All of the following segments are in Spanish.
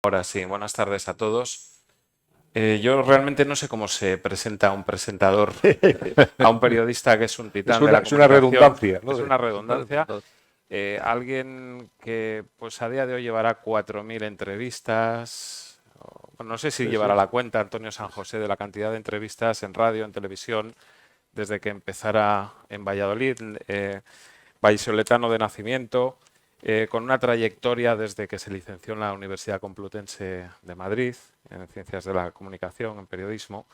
Ahora sí, buenas tardes a todos. Yo realmente no sé cómo se presenta un presentador a un periodista que es un Es titán de una, la es una comunicación. redundancia, ¿no? Es una Es una redundancia. redundancia. Alguien que pues a día de hoy llevará 4.000 entrevistas. Bueno, no sé si Sí, llevará sí. la cuenta Antonio San José de la cantidad de entrevistas en radio, en televisión, desde que empezara en Valladolid, vallisoletano de nacimiento, con una trayectoria desde que se licenció en la Universidad Complutense de Madrid, en Ciencias de la Comunicación, en Periodismo.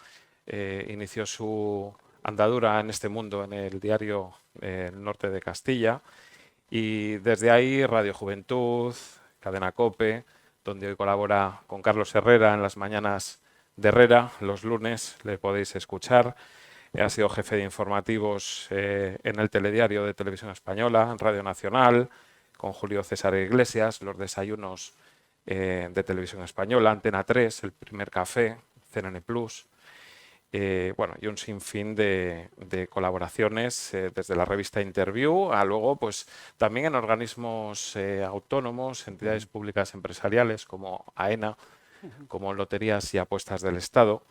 Inició su andadura en este mundo en el diario El Norte de Castilla y desde ahí Radio Juventud, Cadena COPE, donde hoy colabora con Carlos Herrera en las mañanas de Herrera, los lunes le podéis escuchar. Ha sido jefe de informativos en el Telediario de Televisión Española, en Radio Nacional, con Julio César Iglesias, los desayunos de Televisión Española, Antena 3, El Primer Café, CNN Plus. Bueno, y un sinfín de colaboraciones desde la revista Interview a luego, pues también en organismos autónomos, entidades públicas empresariales como AENA, como Loterías y Apuestas del Estado.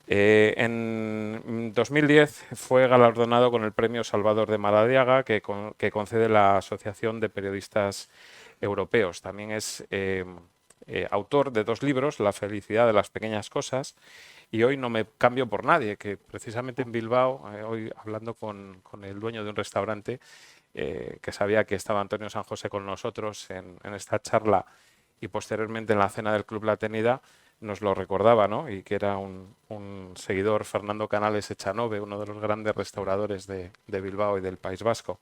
En 2010 fue galardonado con el Premio Salvador de Madariaga que concede la Asociación de Periodistas Europeos. También es autor de 2 libros, La felicidad de las pequeñas cosas y Hoy no me cambio por nadie, que precisamente en Bilbao, hoy hablando con el dueño de un restaurante, que sabía que estaba Antonio San José con nosotros en esta charla y posteriormente en la cena del Club La Tenida, nos lo recordaba, ¿no? Y que era un seguidor, Fernando Canales Echanove, uno de los grandes restauradores de Bilbao y del País Vasco.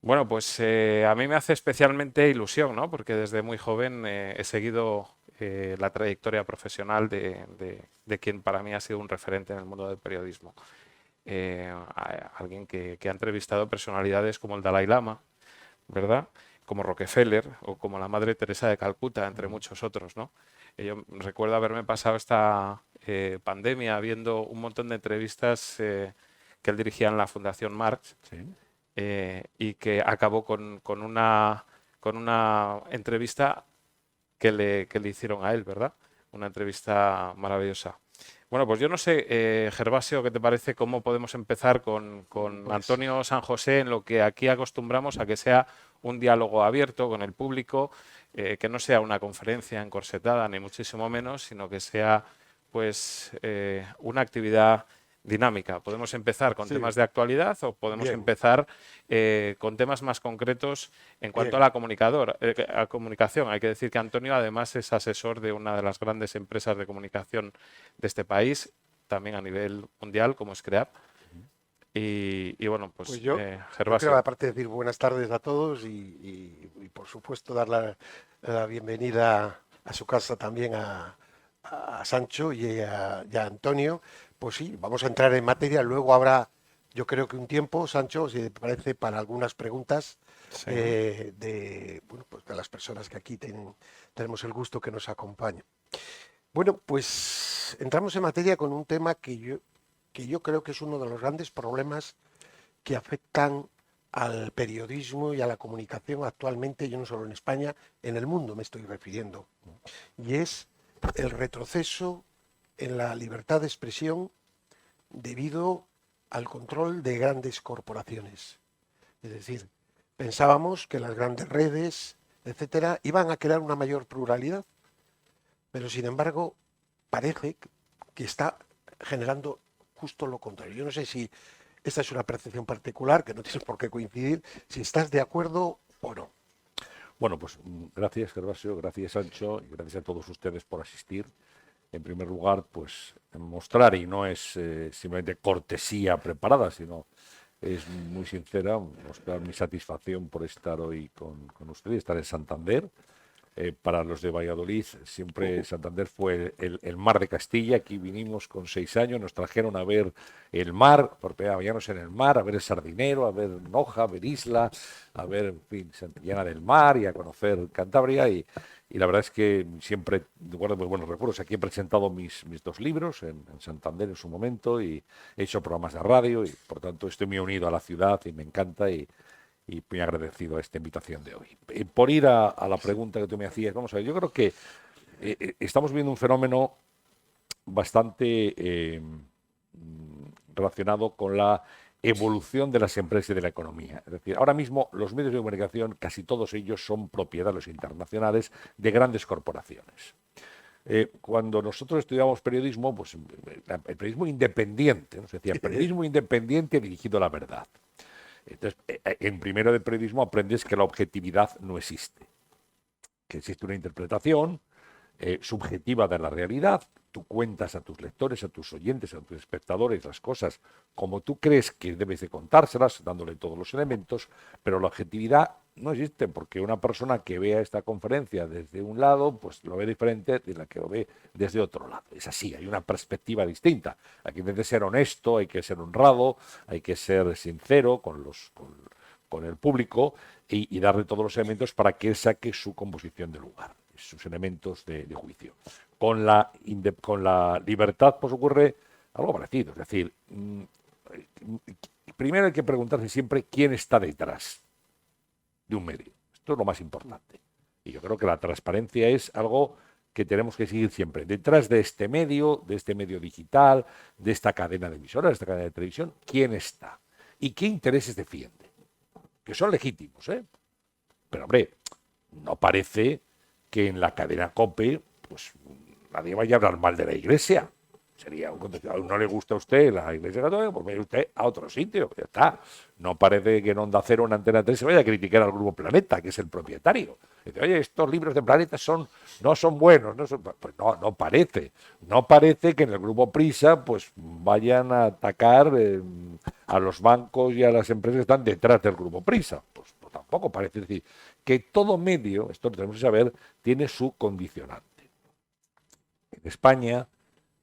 Bueno, pues a mí me hace especialmente ilusión, ¿no? Porque desde muy joven he seguido la trayectoria profesional de quien para mí ha sido un referente en el mundo del periodismo. Alguien que ha entrevistado personalidades como el Dalai Lama, ¿verdad? Como Rockefeller o como la Madre Teresa de Calcuta, entre muchos otros, ¿no? Yo recuerdo haberme pasado esta pandemia viendo un montón de entrevistas que él dirigía en la Fundación Marx Sí. y que acabó con una entrevista que le hicieron a él, ¿verdad? Una entrevista maravillosa. Bueno, pues yo no sé, Gervasio, ¿qué te parece? ¿Cómo podemos empezar con Pues Antonio San José en lo que aquí acostumbramos a que sea un diálogo abierto con el público, que no sea una conferencia encorsetada, ni muchísimo menos, sino que sea pues una actividad dinámica. Podemos empezar con sí, temas de actualidad o podemos bien, empezar con temas más concretos en cuanto a bien. la comunicación. Hay que decir que Antonio además es asesor de una de las grandes empresas de comunicación de este país, también a nivel mundial, como es CREAP. Y bueno, Pues pues yo quiero Gervasio. aparte decir buenas tardes a todos y por supuesto dar la bienvenida a su casa también a Sancho y a Antonio. Pues sí, vamos a entrar en materia. Luego habrá, yo creo que un tiempo, Sancho, si te parece, para algunas preguntas Sí. bueno, pues de las personas que aquí tenemos el gusto que nos acompañen. Bueno, pues entramos en materia con un tema que yo creo que es uno de los grandes problemas que afectan al periodismo y a la comunicación actualmente, yo no solo en España, en el mundo me estoy refiriendo, y es el retroceso en la libertad de expresión debido al control de grandes corporaciones. Es decir, pensábamos que las grandes redes, etcétera, iban a crear una mayor pluralidad, pero sin embargo parece que está generando justo lo contrario. Yo no sé si esta es una percepción particular, que no tienes por qué coincidir, si estás de acuerdo o no. Bueno, pues gracias, Gervasio, gracias, Sancho, y gracias a todos ustedes por asistir. En primer lugar, pues mostrar, y no es simplemente cortesía preparada, sino es muy sincera, mostrar mi satisfacción por estar hoy con ustedes, estar en Santander. Para los de Valladolid, siempre Santander fue el mar de Castilla. Aquí vinimos con 6 años, nos trajeron a ver el mar, por primera vez en el mar, a ver el Sardinero, a ver Noja, a ver Isla, a ver, en fin, Santillana del Mar y a conocer Cantabria. Y la verdad es que siempre guardo muy buenos recuerdos. Aquí he presentado mis 2 libros en Santander en su momento y he hecho programas de radio y por tanto estoy muy unido a la ciudad y me encanta y muy agradecido a esta invitación de hoy. Por ir a la pregunta que tú me hacías, vamos a ver, yo creo que estamos viendo un fenómeno bastante relacionado con la evolución de las empresas y de la economía. Es decir, ahora mismo los medios de comunicación, casi todos ellos son propiedad, los internacionales, de grandes corporaciones. Cuando nosotros estudiamos periodismo, pues el periodismo independiente, ¿no? Se decía periodismo independiente dirigido a la verdad. Entonces, en primero de periodismo aprendes que la objetividad no existe, que existe una interpretación subjetiva de la realidad. Tú cuentas a tus lectores, a tus oyentes, a tus espectadores las cosas como tú crees que debes de contárselas, dándole todos los elementos, pero la objetividad no existe, porque una persona que vea esta conferencia desde un lado, pues lo ve diferente de la que lo ve desde otro lado. Es así, hay una perspectiva distinta. Aquí hay que ser honesto, hay que ser honrado, hay que ser sincero con el público y darle todos los elementos para que él saque su composición de lugar, sus elementos de juicio. Con la libertad pues ocurre algo parecido. Es decir, primero hay que preguntarse siempre quién está detrás de un medio. Esto es lo más importante. Y yo creo que la transparencia es algo que tenemos que seguir siempre. Detrás de este medio digital, de esta cadena de emisoras, de esta cadena de televisión, ¿quién está? ¿Y qué intereses defiende? Que son legítimos, ¿eh? Pero, hombre, no parece que en la cadena COPE, pues nadie vaya a hablar mal de la Iglesia. Sería un contexto. No le gusta a usted la Iglesia Católica, pues vaya usted a otro sitio. Ya está. No parece que en Onda Cero, en Antena 3, se vaya a criticar al Grupo Planeta, que es el propietario. Dice, oye, estos libros de Planeta no son buenos. Pues no parece. No parece que en el Grupo Prisa pues vayan a atacar a los bancos y a las empresas que están detrás del Grupo Prisa. Pues tampoco parece. Es decir, que todo medio, esto lo tenemos que saber, tiene su condicionante. En España,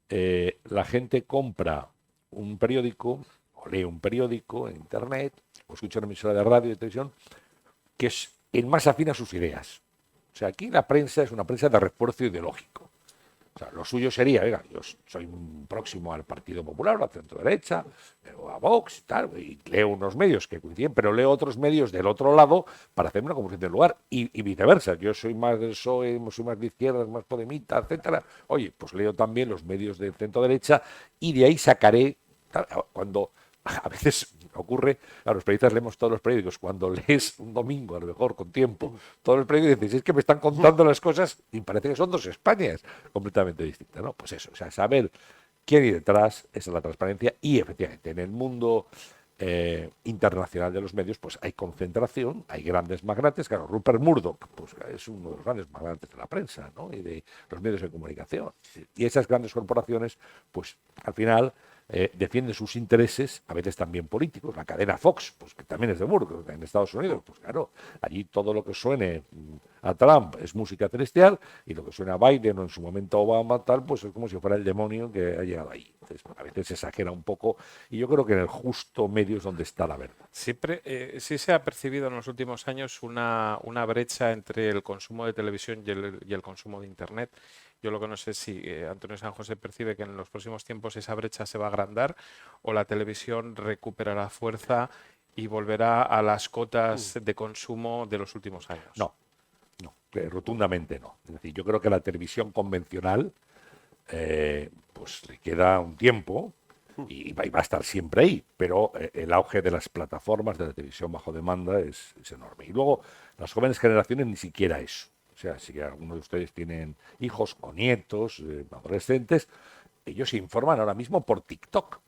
la gente compra un periódico o lee un periódico en internet o escucha una emisora de radio y de televisión que es el más afín a sus ideas. O sea, aquí la prensa es una prensa de refuerzo ideológico. O sea, lo suyo sería, venga, yo soy próximo al Partido Popular, a la centro-derecha, o a Vox y tal, y leo unos medios que coinciden, pero leo otros medios del otro lado para hacerme una composición del lugar, y viceversa. Yo soy más del PSOE, soy más de izquierdas, más podemita, etcétera. Oye, pues leo también los medios de centro-derecha y de ahí sacaré, cuando a veces ocurre, a los periodistas leemos todos los periódicos, cuando lees un domingo, a lo mejor con tiempo, todos los periódicos dices, es que me están contando las cosas y parece que son dos Españas completamente distintas, ¿no? Pues eso, o sea, saber quién hay detrás, esa es la transparencia, y efectivamente en el mundo internacional de los medios, pues hay concentración, hay grandes magnates. Claro, Rupert Murdoch pues, es uno de los grandes magnates de la prensa, ¿no? Y de los medios de comunicación. Y esas grandes corporaciones, pues al final defienden sus intereses, a veces también políticos. La cadena Fox, pues que también es de Murdoch, en Estados Unidos, pues claro, allí todo lo que suene a Trump es música celestial, y lo que suena a Biden o en su momento a Obama, tal, pues es como si fuera el demonio que ha llegado ahí. Entonces, a veces se exagera un poco, y yo creo que en el justo medio es donde está la verdad. Siempre, sí se ha percibido en los últimos años una brecha entre el consumo de televisión y el consumo de Internet. Yo lo que no sé si Antonio San José percibe que en los próximos tiempos esa brecha se va a agrandar o la televisión recuperará fuerza y volverá a las cotas de consumo de los últimos años. No, rotundamente no. Es decir, yo creo que la televisión convencional pues le queda un tiempo y va a estar siempre ahí, pero el auge de las plataformas de la televisión bajo demanda es enorme. Y luego las jóvenes generaciones ni siquiera eso. O sea, si algunos de ustedes tienen hijos o nietos, adolescentes, ellos se informan ahora mismo por TikTok.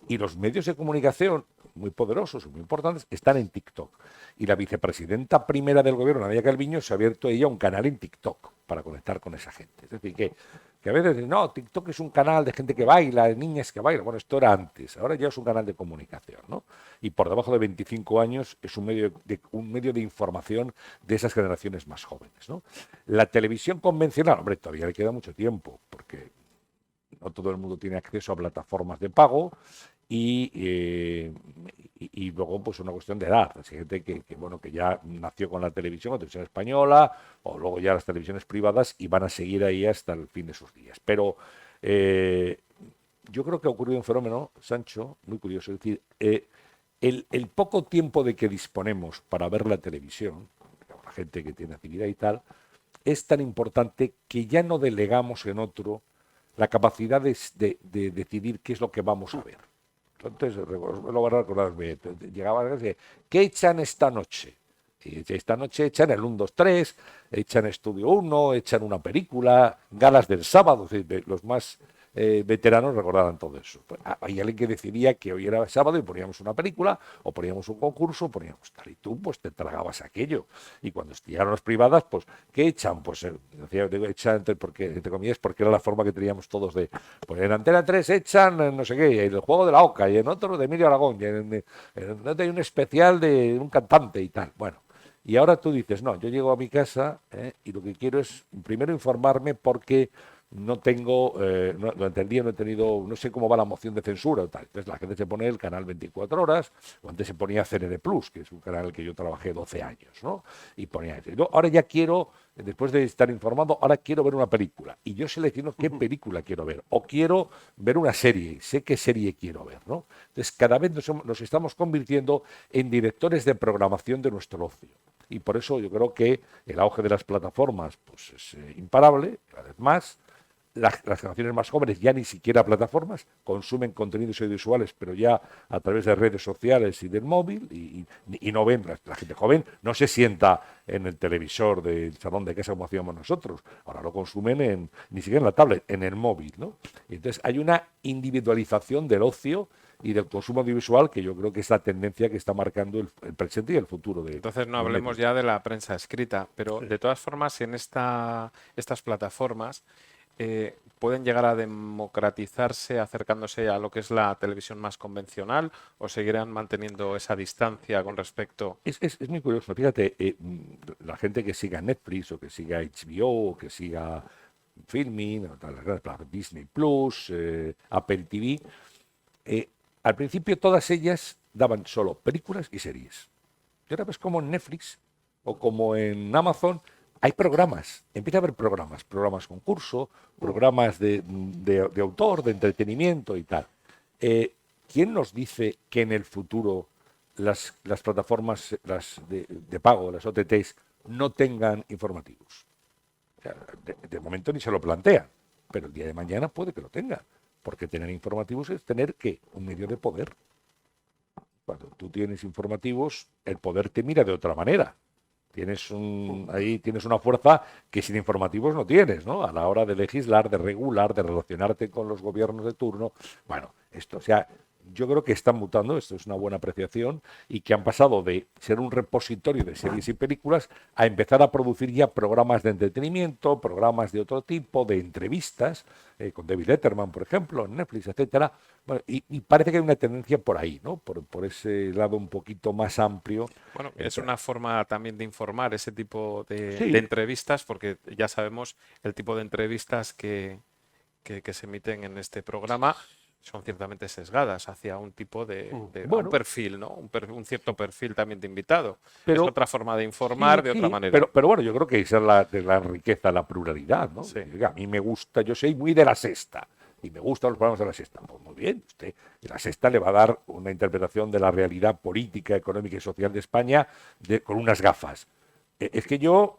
Y los medios de comunicación muy poderosos y muy importantes están en TikTok. Y la vicepresidenta primera del gobierno, Nadia Calviño, se ha abierto ella un canal en TikTok para conectar con esa gente. Es decir, que a veces dicen, no, TikTok es un canal de gente que baila, de niñas que bailan. Bueno, esto era antes, ahora ya es un canal de comunicación, ¿no? Y por debajo de 25 años es un medio de información de esas generaciones más jóvenes, ¿no? La televisión convencional, hombre, todavía le queda mucho tiempo, porque no todo el mundo tiene acceso a plataformas de pago y luego pues una cuestión de edad. Hay gente que ya nació con la televisión española, o luego ya las televisiones privadas, y van a seguir ahí hasta el fin de sus días. Pero yo creo que ha ocurrido un fenómeno, Sancho, muy curioso. Es decir, el poco tiempo de que disponemos para ver la televisión, la gente que tiene actividad y tal, es tan importante que ya no delegamos en otro la capacidad de decidir qué es lo que vamos a ver. Entonces, lo van a recordar, llegaba a decir, ¿qué echan esta noche? Y esta noche echan el 1, 2, 3, echan Estudio 1, echan una película, galas del sábado, los más veteranos recordarán todo eso. Pues, hay alguien que decidía que hoy era sábado y poníamos una película, o poníamos un concurso, o poníamos tal, y tú pues te tragabas aquello. Y cuando llegaron las privadas, pues, ¿qué echan? Pues decía, echan, porque, entre comillas, porque era la forma que teníamos todos de, pues en Antena 3 echan, no sé qué, el juego de la Oca, y en otro de Emilio Aragón, y en otro hay un especial de un cantante y tal. Bueno, y ahora tú dices, no, yo llego a mi casa y lo que quiero es primero informarme porque no tengo, durante el día no he tenido, no sé cómo va la moción de censura o tal. Entonces la gente se pone el canal 24 horas, o antes se ponía CNN Plus, que es un canal en el que yo trabajé 12 años, ¿no? Y ponía eso. Y luego, ahora ya quiero, después de estar informado, ahora quiero ver una película. Y yo selecciono qué película quiero ver. O quiero ver una serie, sé qué serie quiero ver, ¿no? Entonces cada vez nos estamos convirtiendo en directores de programación de nuestro ocio. Y por eso yo creo que el auge de las plataformas pues, es imparable, cada vez más. Las generaciones más jóvenes ya ni siquiera plataformas, consumen contenidos audiovisuales, pero ya a través de redes sociales y del móvil, y no ven, la gente joven no se sienta en el televisor del salón de casa como hacíamos nosotros, ahora lo consumen ni siquiera en la tablet, en el móvil, ¿no? Y entonces hay una individualización del ocio y del consumo audiovisual que yo creo que es la tendencia que está marcando el presente y el futuro. Entonces no hablemos ya de la prensa escrita, pero de todas formas en estas plataformas pueden llegar a democratizarse acercándose a lo que es la televisión más convencional o seguirán manteniendo esa distancia con respecto. Es muy curioso, fíjate, la gente que siga Netflix o que siga HBO o que siga Filmin, o las grandes plataformas, Disney Plus, Apple TV, al principio todas ellas daban solo películas y series. Y ahora ves como en Netflix o como en Amazon hay programas, empieza a haber programas concurso, programas de autor, de entretenimiento y tal. ¿Quién nos dice que en el futuro las plataformas de pago, las OTTs, no tengan informativos? O sea, de momento ni se lo plantean, pero el día de mañana puede que lo tengan, porque tener informativos es tener, ¿qué? Un medio de poder. Cuando tú tienes informativos, el poder te mira de otra manera. Ahí tienes una fuerza que sin informativos no tienes, ¿no? A la hora de legislar, de regular, de relacionarte con los gobiernos de turno. Bueno, esto, o sea, yo creo que están mutando, esto es una buena apreciación, y que han pasado de ser un repositorio de series y películas a empezar a producir ya programas de entretenimiento, programas de otro tipo, de entrevistas, con David Letterman, por ejemplo, en Netflix, etcétera. Bueno, y parece que hay una tendencia por ahí, ¿no? Por ese lado un poquito más amplio. Bueno, es una forma también de informar ese tipo de Sí. entrevistas, porque ya sabemos el tipo de entrevistas que se emiten en este programa son ciertamente sesgadas hacia un tipo de Bueno. un perfil, ¿no? Un cierto perfil también de invitado. Pero- es otra forma de informar de otra Sí, manera. pero bueno, yo creo que esa es de la riqueza, la pluralidad, ¿no? Sí. A mí me gusta, yo soy muy de La Sexta y me gustan los programas de La Sexta. Pues muy bien, usted, La Sexta le va a dar una interpretación de la realidad política, económica y social de España con unas gafas. Es que yo,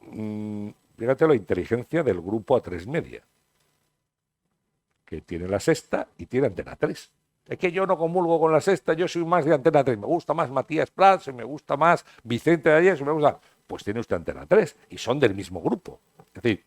fíjate la inteligencia del grupo A3 Media, que tiene La Sexta y tiene Antena 3. Es que yo no comulgo con La Sexta, yo soy más de Antena 3. Me gusta más Matías Prats, me gusta más Vicente de Ayes, me gusta... Pues tiene usted Antena 3 y son del mismo grupo. Es decir,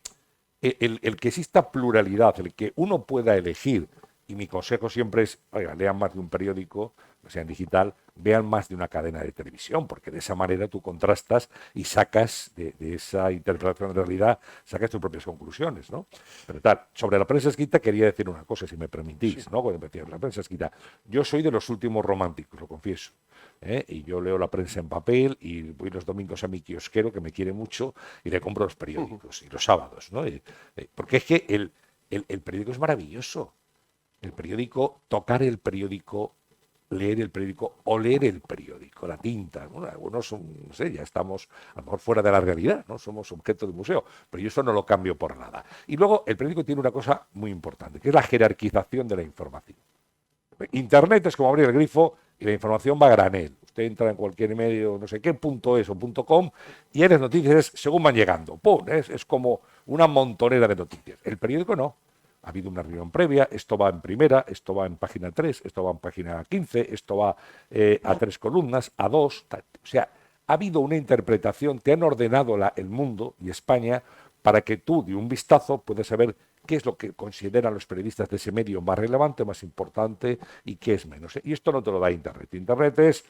el que exista pluralidad, el que uno pueda elegir, y mi consejo siempre es, oiga, lean más de un periódico, o sea, en digital, vean más de una cadena de televisión, porque de esa manera tú contrastas y sacas de esa interpretación de realidad, sacas tus propias conclusiones, ¿no? Pero tal, sobre la prensa escrita quería decir una cosa, si me permitís, Sí. ¿no? Cuando decías la prensa escrita, yo soy de los últimos románticos, lo confieso. Y yo leo la prensa en papel y voy los domingos a mi kiosquero, que me quiere mucho, y le compro los periódicos, y los sábados, ¿no? Porque es que el periódico es maravilloso. El periódico, tocar el periódico, leer el periódico, oler el periódico, la tinta. Bueno, algunos son, no sé, ya estamos a lo mejor fuera de la realidad, ¿no? Somos objeto de museo, pero yo eso no lo cambio por nada. Y luego el periódico tiene una cosa muy importante, que es la jerarquización de la información. Internet es como abrir el grifo y la información va a granel. usted entra en cualquier medio, no sé qué, .es o .com, y eres noticias según van llegando. ¡Pum! Es como una montonera de noticias. El periódico no. Ha habido una reunión previa, esto va en primera, esto va en página 3, esto va en página 15, esto va a 3 columnas, a 2, tal. O sea, ha habido una interpretación, te han ordenado el mundo y España para que tú, de un vistazo, puedas saber qué es lo que consideran los periodistas de ese medio más relevante, más importante y qué es menos. Y esto no te lo da Internet. Internet es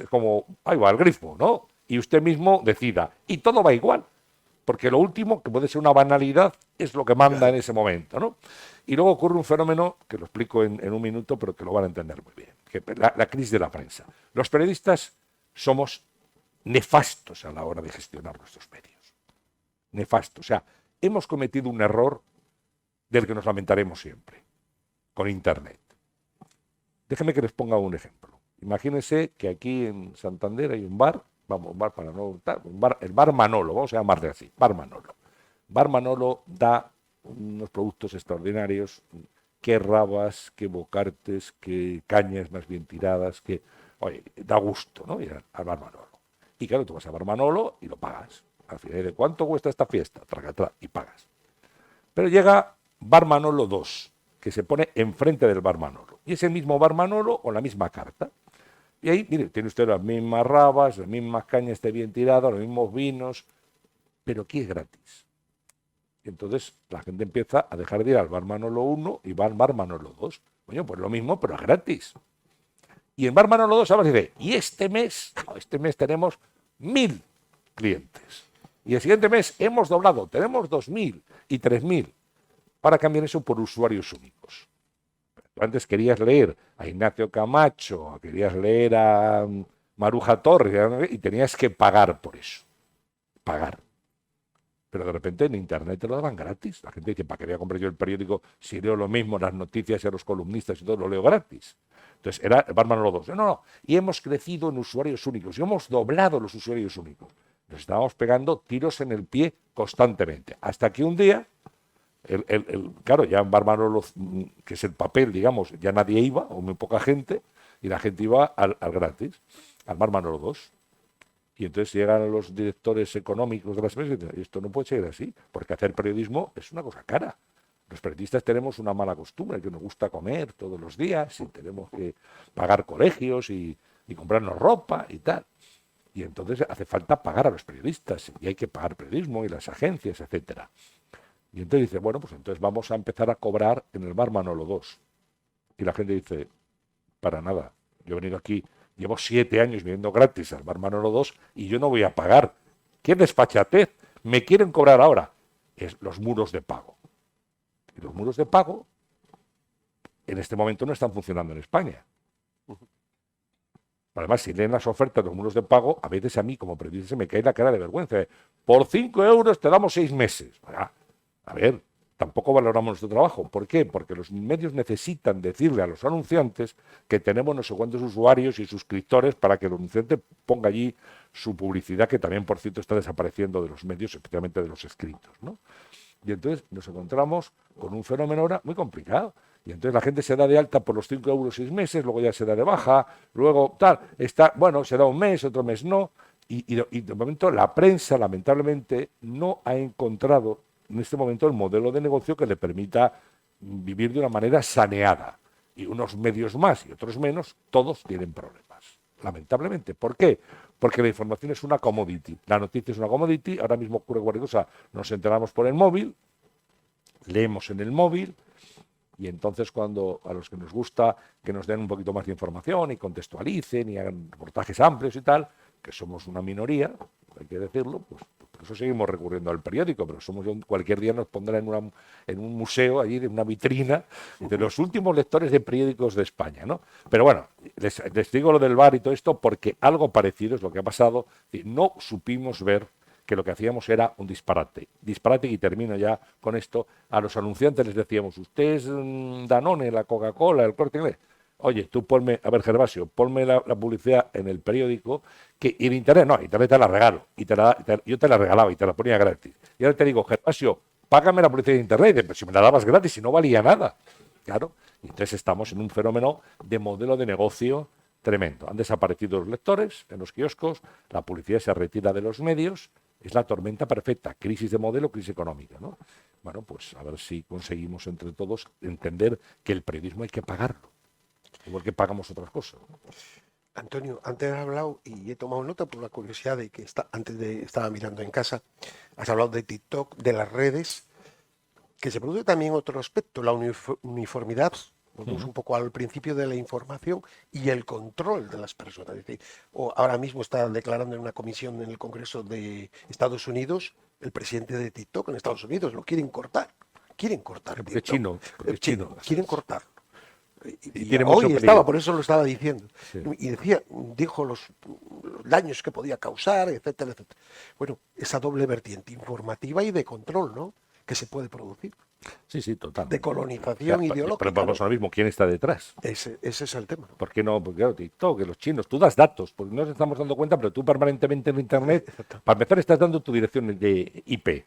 como, ahí va el grifo, ¿no? Y usted mismo decida. Y todo va igual. Porque lo último, que puede ser una banalidad, es lo que manda en ese momento, ¿no? Y luego ocurre un fenómeno, que lo explico en un minuto, pero que lo van a entender muy bien, que la crisis de la prensa. Los periodistas somos nefastos a la hora de gestionar nuestros medios. Nefastos. O sea, hemos cometido un error del que nos lamentaremos siempre, con Internet. Déjenme que les ponga un ejemplo. Imagínense que aquí en Santander hay un bar, vamos, un bar para no el bar Manolo, vamos a llamarle así, bar Manolo. Bar Manolo da unos productos extraordinarios, qué rabas, qué bocartes, qué cañas más bien tiradas, que, oye, da gusto, ¿no? Ir al bar Manolo. Y claro, tú vas a bar Manolo y lo pagas. Al final, ¿de cuánto cuesta esta fiesta? Traca, y pagas. Pero llega bar Manolo 2, que se pone enfrente del bar Manolo. Y es el mismo bar Manolo con la misma carta. Y ahí, mire, tiene usted las mismas rabas, las mismas cañas bien tiradas, los mismos vinos, pero aquí es gratis. Y entonces la gente empieza a dejar de ir al bar Manolo 1 y va al bar Manolo 2. Coño, pues lo mismo, pero es gratis. Y en bar Manolo 2 ahora dice, y este mes tenemos 1000 clientes. Y el siguiente mes hemos doblado, tenemos 2000 y 3000. Para cambiar eso por usuarios únicos. Tú antes querías leer a Ignacio Camacho, querías leer a Maruja Torres y tenías que pagar por eso. Pagar. Pero de repente en Internet te lo daban gratis. La gente dice, ¿para qué voy a comprar yo el periódico si leo lo mismo, las noticias y a los columnistas y todo lo leo gratis? Entonces era el bar Manolo 2. No. Y hemos crecido en usuarios únicos y hemos doblado los usuarios únicos. Nos estábamos pegando tiros en el pie constantemente. Hasta que un día... claro, ya en bar Manolo, que es el papel, digamos, ya nadie iba, o muy poca gente, y la gente iba al gratis, al bar Manolo 2. Y entonces llegan los directores económicos de las empresas y dicen, esto no puede ser así, porque hacer periodismo es una cosa cara. Los periodistas tenemos una mala costumbre, que nos gusta comer todos los días, y tenemos que pagar colegios y comprarnos ropa y tal. Y entonces hace falta pagar a los periodistas, y hay que pagar periodismo y las agencias, etcétera. Y entonces dice, bueno, pues entonces vamos a empezar a cobrar en el bar Manolo 2. Y la gente dice, para nada, yo he venido aquí, llevo 7 años viniendo gratis al bar Manolo 2 y yo no voy a pagar. ¿Qué desfachatez? Me quieren cobrar ahora. Es los muros de pago. Y los muros de pago en este momento no están funcionando en España. Además, si leen las ofertas de los muros de pago, a veces a mí como periodista se me cae la cara de vergüenza. Por 5 euros te damos 6 meses. A ver, tampoco valoramos nuestro trabajo. ¿Por qué? Porque los medios necesitan decirle a los anunciantes que tenemos no sé cuántos usuarios y suscriptores para que el anunciante ponga allí su publicidad, que también, por cierto, está desapareciendo de los medios, especialmente de los escritos, ¿no? Y entonces nos encontramos con un fenómeno ahora muy complicado. Y entonces la gente se da de alta por los 5 euros 6 meses, luego ya se da de baja, luego tal, se da un mes, otro mes no. Y de momento la prensa, lamentablemente, no ha encontrado en este momento el modelo de negocio que le permita vivir de una manera saneada. Y unos medios más y otros menos, todos tienen problemas, lamentablemente. ¿Por qué? Porque la información es una commodity, la noticia es una commodity, ahora mismo ocurre cualquier cosa, nos enteramos por el móvil, leemos en el móvil, y entonces cuando a los que nos gusta que nos den un poquito más de información y contextualicen y hagan reportajes amplios y tal, que somos una minoría, hay que decirlo, pues por eso seguimos recurriendo al periódico, pero cualquier día nos pondrán en un museo, allí en una vitrina, de los últimos lectores de periódicos de España, ¿no? Pero bueno, les digo lo del bar y todo esto porque algo parecido es lo que ha pasado, y no supimos ver que lo que hacíamos era un disparate. Disparate, y termino ya con esto, a los anunciantes les decíamos, usted es Danone, la Coca-Cola, el Corte Inglés. Oye, tú ponme, a ver, Gervasio, ponme la publicidad en el periódico, y en Internet, no, Internet te la regalo, yo te la regalaba y te la ponía gratis. Y ahora te digo, Gervasio, págame la publicidad de Internet, pero si me la dabas gratis y no valía nada. Claro, y entonces estamos en un fenómeno de modelo de negocio tremendo. Han desaparecido los lectores en los kioscos, la publicidad se retira de los medios, es la tormenta perfecta, crisis de modelo, crisis económica, ¿no? Bueno, pues a ver si conseguimos entre todos entender que el periodismo hay que pagarlo, igual que pagamos otras cosas, ¿no? Antonio, antes has hablado, y he tomado nota por la curiosidad de que estaba mirando en casa, has hablado de TikTok, de las redes, que se produce también otro aspecto, la uniformidad. Volvemos un poco al principio de la información y el control de las personas. Es decir, ahora mismo está declarando en una comisión en el Congreso de Estados Unidos, el presidente de TikTok en Estados Unidos, lo quieren cortar. Quieren cortar. Porque es chino. Porque es chino. Quieren cortarlo. Y tiene hoy mucho estaba, peligro. por eso lo estaba diciendo. Sí. Y dijo los daños que podía causar, etcétera, etcétera. Bueno, esa doble vertiente informativa y de control, ¿no? Que se puede producir. Sí, sí, total. De colonización ideológica. Pero vamos ahora mismo, ¿quién está detrás? Ese es el tema. ¿Por qué no? Porque claro, TikTok, que los chinos, tú das datos, porque no nos estamos dando cuenta, pero tú permanentemente en Internet, para empezar estás dando tu dirección de IP.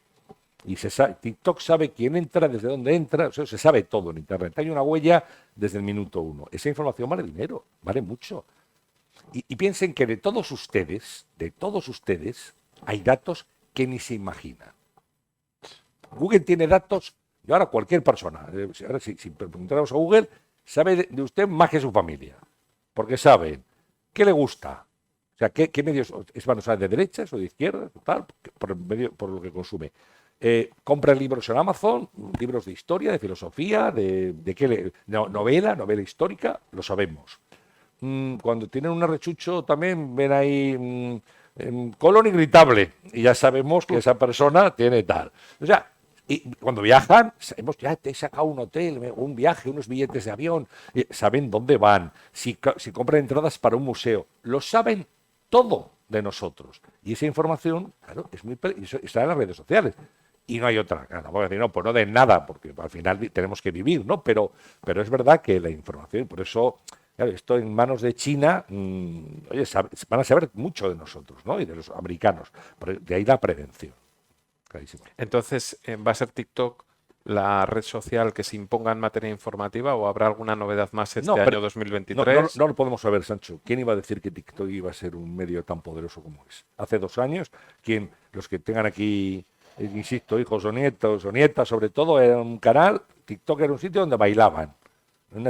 Y TikTok sabe quién entra, desde dónde entra, o sea, se sabe todo en Internet. Hay una huella desde el minuto 1. Esa información vale dinero, vale mucho. Y piensen que de todos ustedes, hay datos que ni se imaginan. Google tiene datos, y ahora cualquier persona, ahora si preguntáramos a Google, sabe de usted más que su familia, porque sabe qué le gusta, o sea, qué medios van a usar, de derechas o de izquierdas, tal, por lo que consume. Compra libros en Amazon, libros de historia, de filosofía, novela histórica, lo sabemos. Cuando tienen un arrechucho también ven ahí colon irritable y ya sabemos que esa persona tiene tal. O sea, y cuando viajan, sabemos, ya te he sacado un hotel, un viaje, unos billetes de avión, saben dónde van, si compran entradas para un museo, lo saben todo de nosotros. Y esa información, claro, está en las redes sociales. Y no hay otra. Claro, voy a decir, no, pues no den nada, porque al final tenemos que vivir, ¿no? Pero es verdad que la información, por eso, claro, esto en manos de China, oye, van a saber mucho de nosotros, ¿no? Y de los americanos. De ahí la prevención. Clarísimo. Entonces, ¿va a ser TikTok la red social que se imponga en materia informativa o habrá alguna novedad más este año 2023? No lo podemos saber, Sancho. ¿Quién iba a decir que TikTok iba a ser un medio tan poderoso como es? Hace 2 años, los que tengan aquí, insisto, hijos o nietas, sobre todo, era un canal, TikTok era un sitio donde bailaban.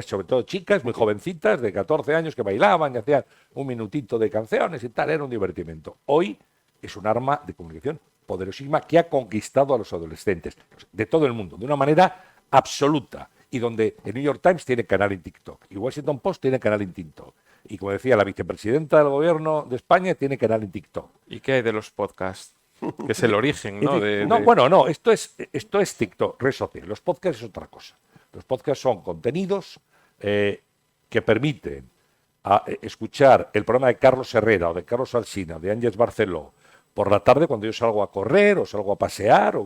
Sobre todo chicas muy jovencitas de 14 años que bailaban y hacían un minutito de canciones y tal, era un divertimento. Hoy es un arma de comunicación poderosísima que ha conquistado a los adolescentes de todo el mundo de una manera absoluta, y donde el New York Times tiene canal en TikTok y Washington Post tiene canal en TikTok, y como decía la vicepresidenta del gobierno de España tiene canal en TikTok. ¿Y qué hay de los podcasts? Que es el origen, ¿no? No, esto es TikTok, red social. Los podcasts es otra cosa. Los podcasts son contenidos que permiten escuchar el programa de Carlos Herrera o de Carlos Alsina, de Ángeles Barceló, por la tarde cuando yo salgo a correr o salgo a pasear,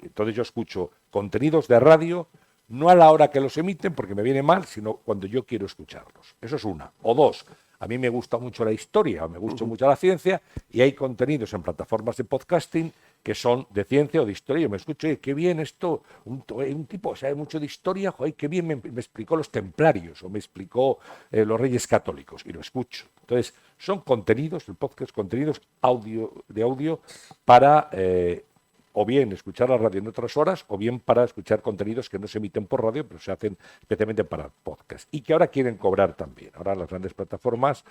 entonces yo escucho contenidos de radio, no a la hora que los emiten porque me viene mal, sino cuando yo quiero escucharlos. Eso es una. O dos, a mí me gusta mucho la historia, o me gusta mucho la ciencia, y hay contenidos en plataformas de podcasting que son de ciencia o de historia. Yo me escucho, qué bien esto, un tipo sabe mucho de historia, joder, qué bien me explicó los templarios o me explicó los reyes católicos, y lo escucho. Entonces, son contenidos, el podcast, contenidos de audio para o bien escuchar la radio en otras horas, o bien para escuchar contenidos que no se emiten por radio, pero se hacen especialmente para podcast. Y que ahora quieren cobrar también. Ahora las grandes plataformas,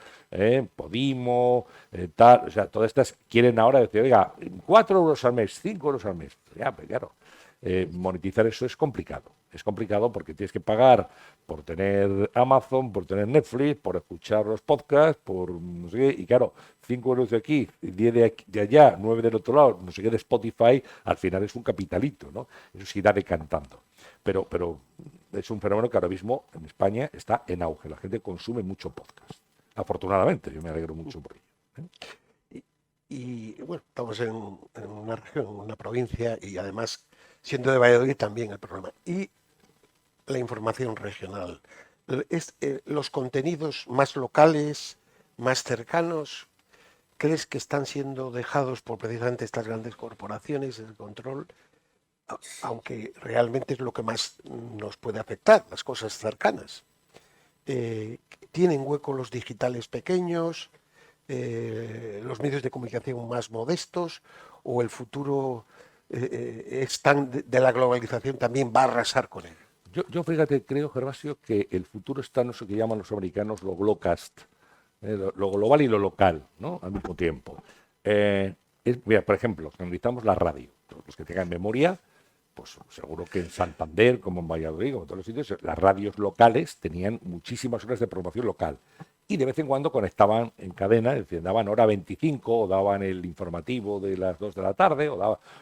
Podimo, tal, o sea, todas estas quieren ahora decir, oiga, 4 euros al mes, 5 euros al mes. Ya, pues claro, monetizar eso es complicado. Es complicado porque tienes que pagar por tener Amazon, por tener Netflix, por escuchar los podcasts, por no sé qué, y claro, 5 euros de aquí, 10 de allá, 9 del otro lado, no sé qué, de Spotify, al final es un capitalito, ¿no? Eso se irá decantando. Pero es un fenómeno que ahora mismo en España está en auge. La gente consume mucho podcast. Afortunadamente, yo me alegro mucho por ello. Y bueno, estamos en una región, en una provincia, y además, siendo de Valladolid también el programa. Y la información regional. Los contenidos más locales, más cercanos, ¿crees que están siendo dejados por precisamente estas grandes corporaciones, el control? Aunque realmente es lo que más nos puede afectar, las cosas cercanas. ¿Tienen hueco los digitales pequeños, los medios de comunicación más modestos, o el futuro de la globalización también va a arrasar con él? Yo fíjate, creo, Gervasio, que el futuro está en eso que llaman los americanos lo globcast, lo global y lo local, ¿no? Al mismo tiempo. Mira, por ejemplo, analizamos la radio. Los que tengan memoria, pues seguro que en Santander, como en Valladolid, como en todos los sitios, las radios locales tenían muchísimas horas de programación local. Y de vez en cuando conectaban en cadena, es decir, daban hora 25 o daban el informativo de las 2 de la tarde,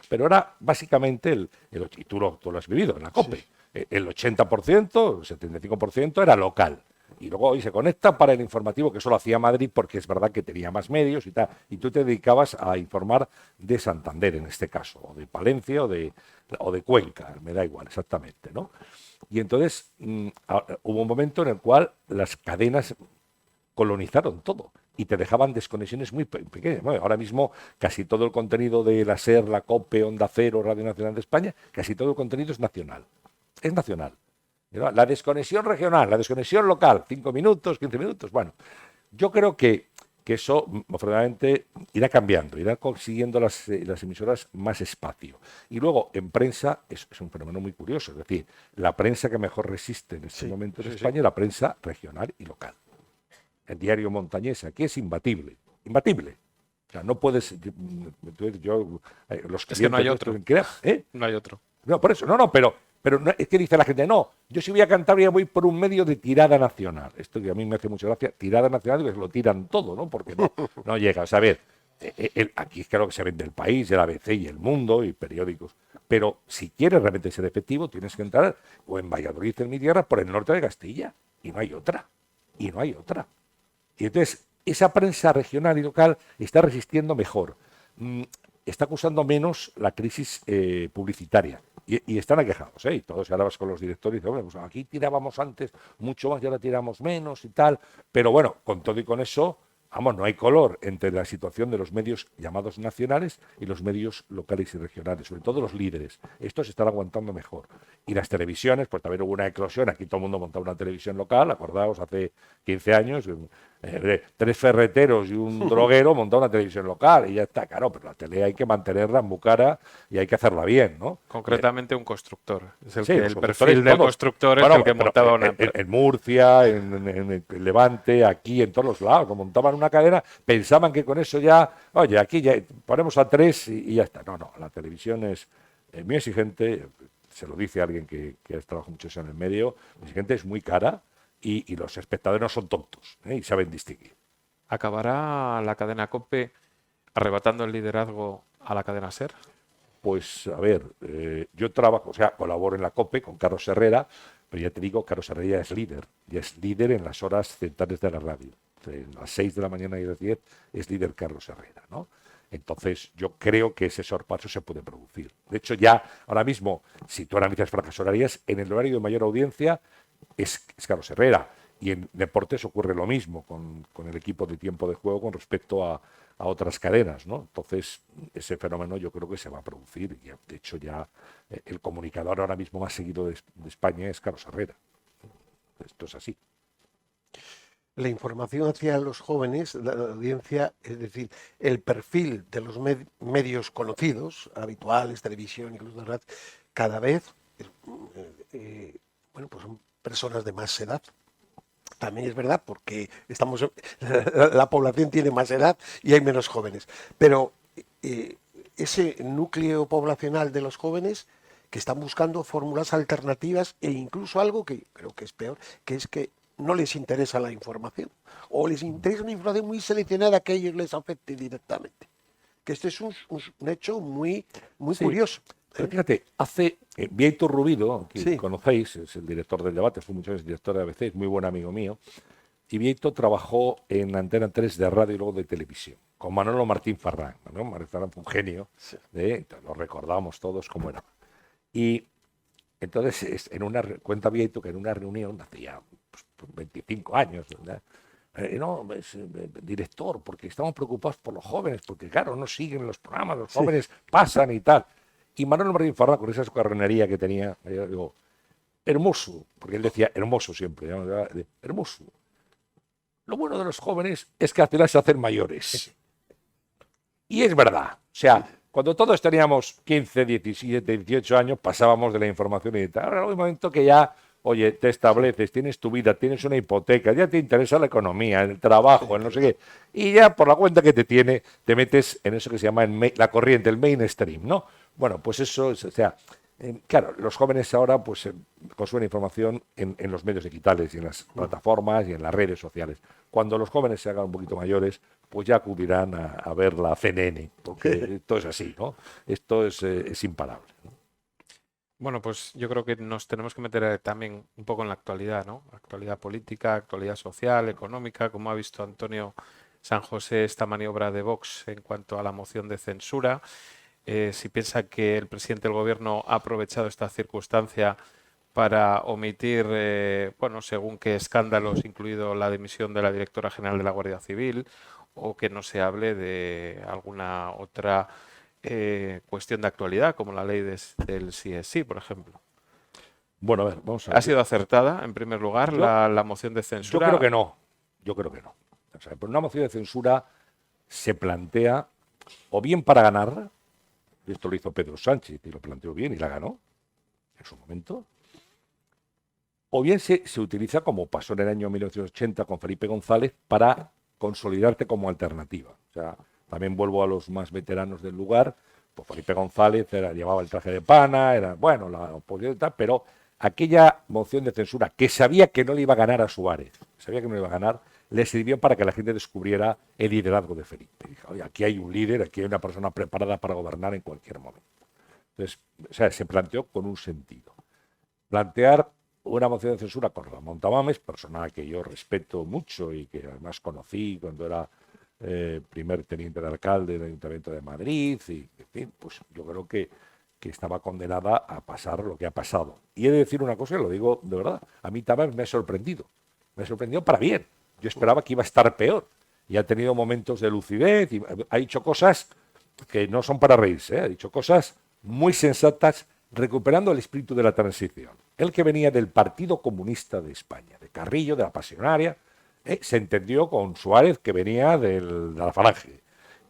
pero era básicamente y tú lo has vivido en la COPE, Sí. El 80%, el 75% era local. Y luego hoy se conecta para el informativo que solo hacía Madrid porque es verdad que tenía más medios y tal. Y tú te dedicabas a informar de Santander en este caso, o de Palencia o de Cuenca, me da igual exactamente, ¿no? Y entonces hubo un momento en el cual las cadenas colonizaron todo y te dejaban desconexiones muy pequeñas. Bueno, ahora mismo casi todo el contenido de la SER, la COPE, Onda Cero, Radio Nacional de España, casi todo el contenido es nacional. Es nacional. La desconexión regional, la desconexión local, 5 minutos, 15 minutos. Bueno, yo creo que eso afortunadamente irá cambiando, irán consiguiendo las emisoras más espacio. Y luego en prensa es un fenómeno muy curioso, es decir, la prensa que mejor resiste en este momento en España es la prensa regional y local. El diario montañés aquí es imbatible, imbatible. O sea, no puedes, los Es que no hay otro. ¿eh? No hay otro. No, por eso, pero no, es que dice la gente, no, yo si voy a Cantabria voy por un medio de tirada nacional. Esto que a mí me hace mucha gracia, tirada nacional, que lo tiran todo, ¿no? Porque no llega. O sea, a ver, aquí es claro que se vende El País, el ABC y El Mundo y periódicos. Pero si quieres realmente ser efectivo, tienes que entrar o en Valladolid, en mi tierra, por el norte de Castilla. Y no hay otra. Y no hay otra. Y entonces, esa prensa regional y local está resistiendo mejor. Está acusando menos la crisis publicitaria. Y están aquejados, ¿eh? Y todos hablabas con los directores y dicen, bueno, pues aquí tirábamos antes mucho más y ahora tiramos menos y tal. Pero bueno, con todo y con eso, vamos, no hay color entre la situación de los medios llamados nacionales y los medios locales y regionales, sobre todo los líderes. Estos están aguantando mejor. Y las televisiones, pues también hubo una eclosión. Aquí todo el mundo montaba una televisión local, acordaos, hace 15 años, 3 ferreteros y un droguero montaron una televisión local y ya está, claro, pero la tele hay que mantenerla muy cara y hay que hacerla bien, ¿no? Concretamente un constructor. Es el, Sí, que, los el perfil de todos. constructor es Bueno, el que pero montaba una empresa. en Murcia, en Levante, aquí, en todos los lados, como montaban una cadena, pensaban que con eso ya, oye, aquí ya ponemos a 3 y ya está. No, la televisión es muy exigente, se lo dice alguien que ha trabajado mucho en el medio, muy exigente, es muy cara y los espectadores no son tontos, y saben distinguir. ¿Acabará la cadena COPE arrebatando el liderazgo a la cadena SER? Pues a ver, yo trabajo, o sea, colaboro en la COPE con Carlos Herrera, pero ya te digo, Carlos Herrera ya es líder en las horas centrales de la radio. A las 6 de la mañana y a las 10 es líder Carlos Herrera, ¿no? Entonces, yo creo que ese sorpaso se puede producir. De hecho, ya ahora mismo, si tú analizas franjas horarias, en el horario de mayor audiencia es Carlos Herrera. Y en deportes ocurre lo mismo con el equipo de tiempo de juego con respecto a otras cadenas, ¿no? Entonces, ese fenómeno yo creo que se va a producir. Y de hecho, ya el comunicador ahora mismo más seguido de España es Carlos Herrera. Esto es así. La información hacia los jóvenes, la audiencia, es decir, el perfil de los medios conocidos, habituales, televisión, incluso radio, cada vez, bueno, pues son personas de más edad. También es verdad porque la población tiene más edad y hay menos jóvenes. Pero ese núcleo poblacional de los jóvenes que están buscando fórmulas alternativas e incluso algo que creo que es peor, que es que no les interesa la información o les interesa una información muy seleccionada que a ellos les afecte directamente. Que este es un hecho muy Sí. curioso. Pero fíjate, hace Bieito Rubido, que Sí. conocéis, es el director del debate, fue muchos años director de ABC, es muy buen amigo mío, y Bieito trabajó en Antena 3 de radio y luego de televisión, con Manolo Martín Farrán, ¿no? Martín Farrán fue un genio, Sí. Lo recordamos todos como era. Y entonces, cuenta Bieito que en una reunión, hacía 25 años, ¿verdad? No, es director, porque estamos preocupados por los jóvenes, porque claro, no siguen los programas, los jóvenes pasan y tal. Y Manuel Martín Farrán, con esa carronería que tenía, yo digo, hermoso, porque él decía hermoso siempre, ¿no? Hermoso. Lo bueno de los jóvenes es que al final se hacen mayores. Y es verdad. O sea, cuando todos teníamos 15, 17, 18 años, pasábamos de la información y tal. Ahora hay un momento que ya, oye, te estableces, tienes tu vida, tienes una hipoteca, ya te interesa la economía, el trabajo, el no sé qué. Y ya por la cuenta que te tiene, te metes en eso que se llama la corriente, el mainstream, ¿no? Bueno, pues eso, o sea, claro, los jóvenes ahora pues consumen información en los medios digitales y en las plataformas y en las redes sociales. Cuando los jóvenes se hagan un poquito mayores, pues ya acudirán a ver la CNN, porque esto es así, ¿no? Esto es imparable, ¿no? Bueno, pues yo creo que nos tenemos que meter también un poco en la actualidad, ¿no? Actualidad política, actualidad social, económica, como ha visto Antonio San José esta maniobra de Vox en cuanto a la moción de censura. Si piensa que el presidente del gobierno ha aprovechado esta circunstancia para omitir, bueno, según qué escándalos, incluido la dimisión de la directora general de la Guardia Civil, o que no se hable de alguna otra cuestión de actualidad, como la ley del sí es sí, por ejemplo. Bueno, a ver, vamos a ¿Ha ver. sido acertada, en primer lugar, Yo, la moción de yo creo censura? que no. Yo creo que no. O sea, por una moción de censura se plantea o bien para ganar, y esto lo hizo Pedro Sánchez y lo planteó bien y la ganó en su momento, o bien se utiliza, como pasó en el año 1980 con Felipe González, para consolidarte como alternativa. O sea, también vuelvo a los más veteranos del lugar, pues Felipe González llevaba el traje de pana, era, bueno, la oposición y tal, pero aquella moción de censura que sabía que no le iba a ganar a Suárez, sabía que no le iba a ganar, le sirvió para que la gente descubriera el liderazgo de Felipe. Dijo, oye, aquí hay un líder, aquí hay una persona preparada para gobernar en cualquier momento. Entonces, o sea, se planteó con un sentido. Plantear una moción de censura con Ramón Tamames, persona que yo respeto mucho y que además conocí cuando era primer teniente de alcalde del Ayuntamiento de Madrid, y en fin, pues yo creo que estaba condenada a pasar lo que ha pasado. Y he de decir una cosa, y lo digo de verdad, a mí Tamames me ha sorprendido para bien. Yo esperaba que iba a estar peor, y ha tenido momentos de lucidez, y ha dicho cosas que no son para reírse, ha dicho cosas muy sensatas, recuperando el espíritu de la transición. Él, que venía del Partido Comunista de España, de Carrillo, de la Pasionaria, se entendió con Suárez, que venía de la Falange.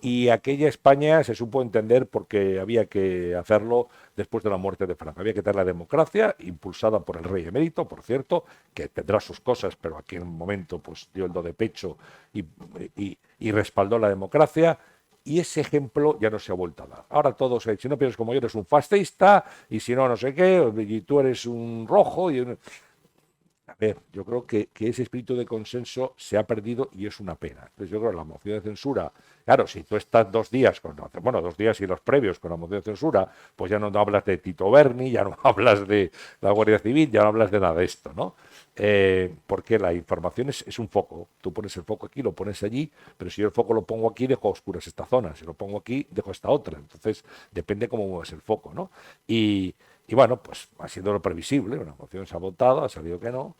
Y aquella España se supo entender porque había que hacerlo después de la muerte de Franco. Había que tener la democracia, impulsada por el rey emérito, por cierto, que tendrá sus cosas, pero aquí en un momento pues dio el do de pecho y respaldó la democracia. Y ese ejemplo ya no se ha vuelto a dar. Ahora todos, si no piensas como yo, eres un fascista, y si no, no sé qué, y tú eres un rojo. A ver, yo creo que ese espíritu de consenso se ha perdido y es una pena. Entonces yo creo que la moción de censura, claro, si tú estás 2 días, bueno, 2 días y los previos con la moción de censura, pues ya no hablas de Tito Berni, ya no hablas de la Guardia Civil, ya no hablas de nada de esto, ¿no? Porque la información es un foco. Tú pones el foco aquí, lo pones allí, pero si yo el foco lo pongo aquí, dejo a oscuras esta zona. Si lo pongo aquí, dejo esta otra. Entonces, depende cómo mueves el foco, ¿no? Y bueno, pues ha sido lo previsible. Una moción se ha votado, ha salido que no.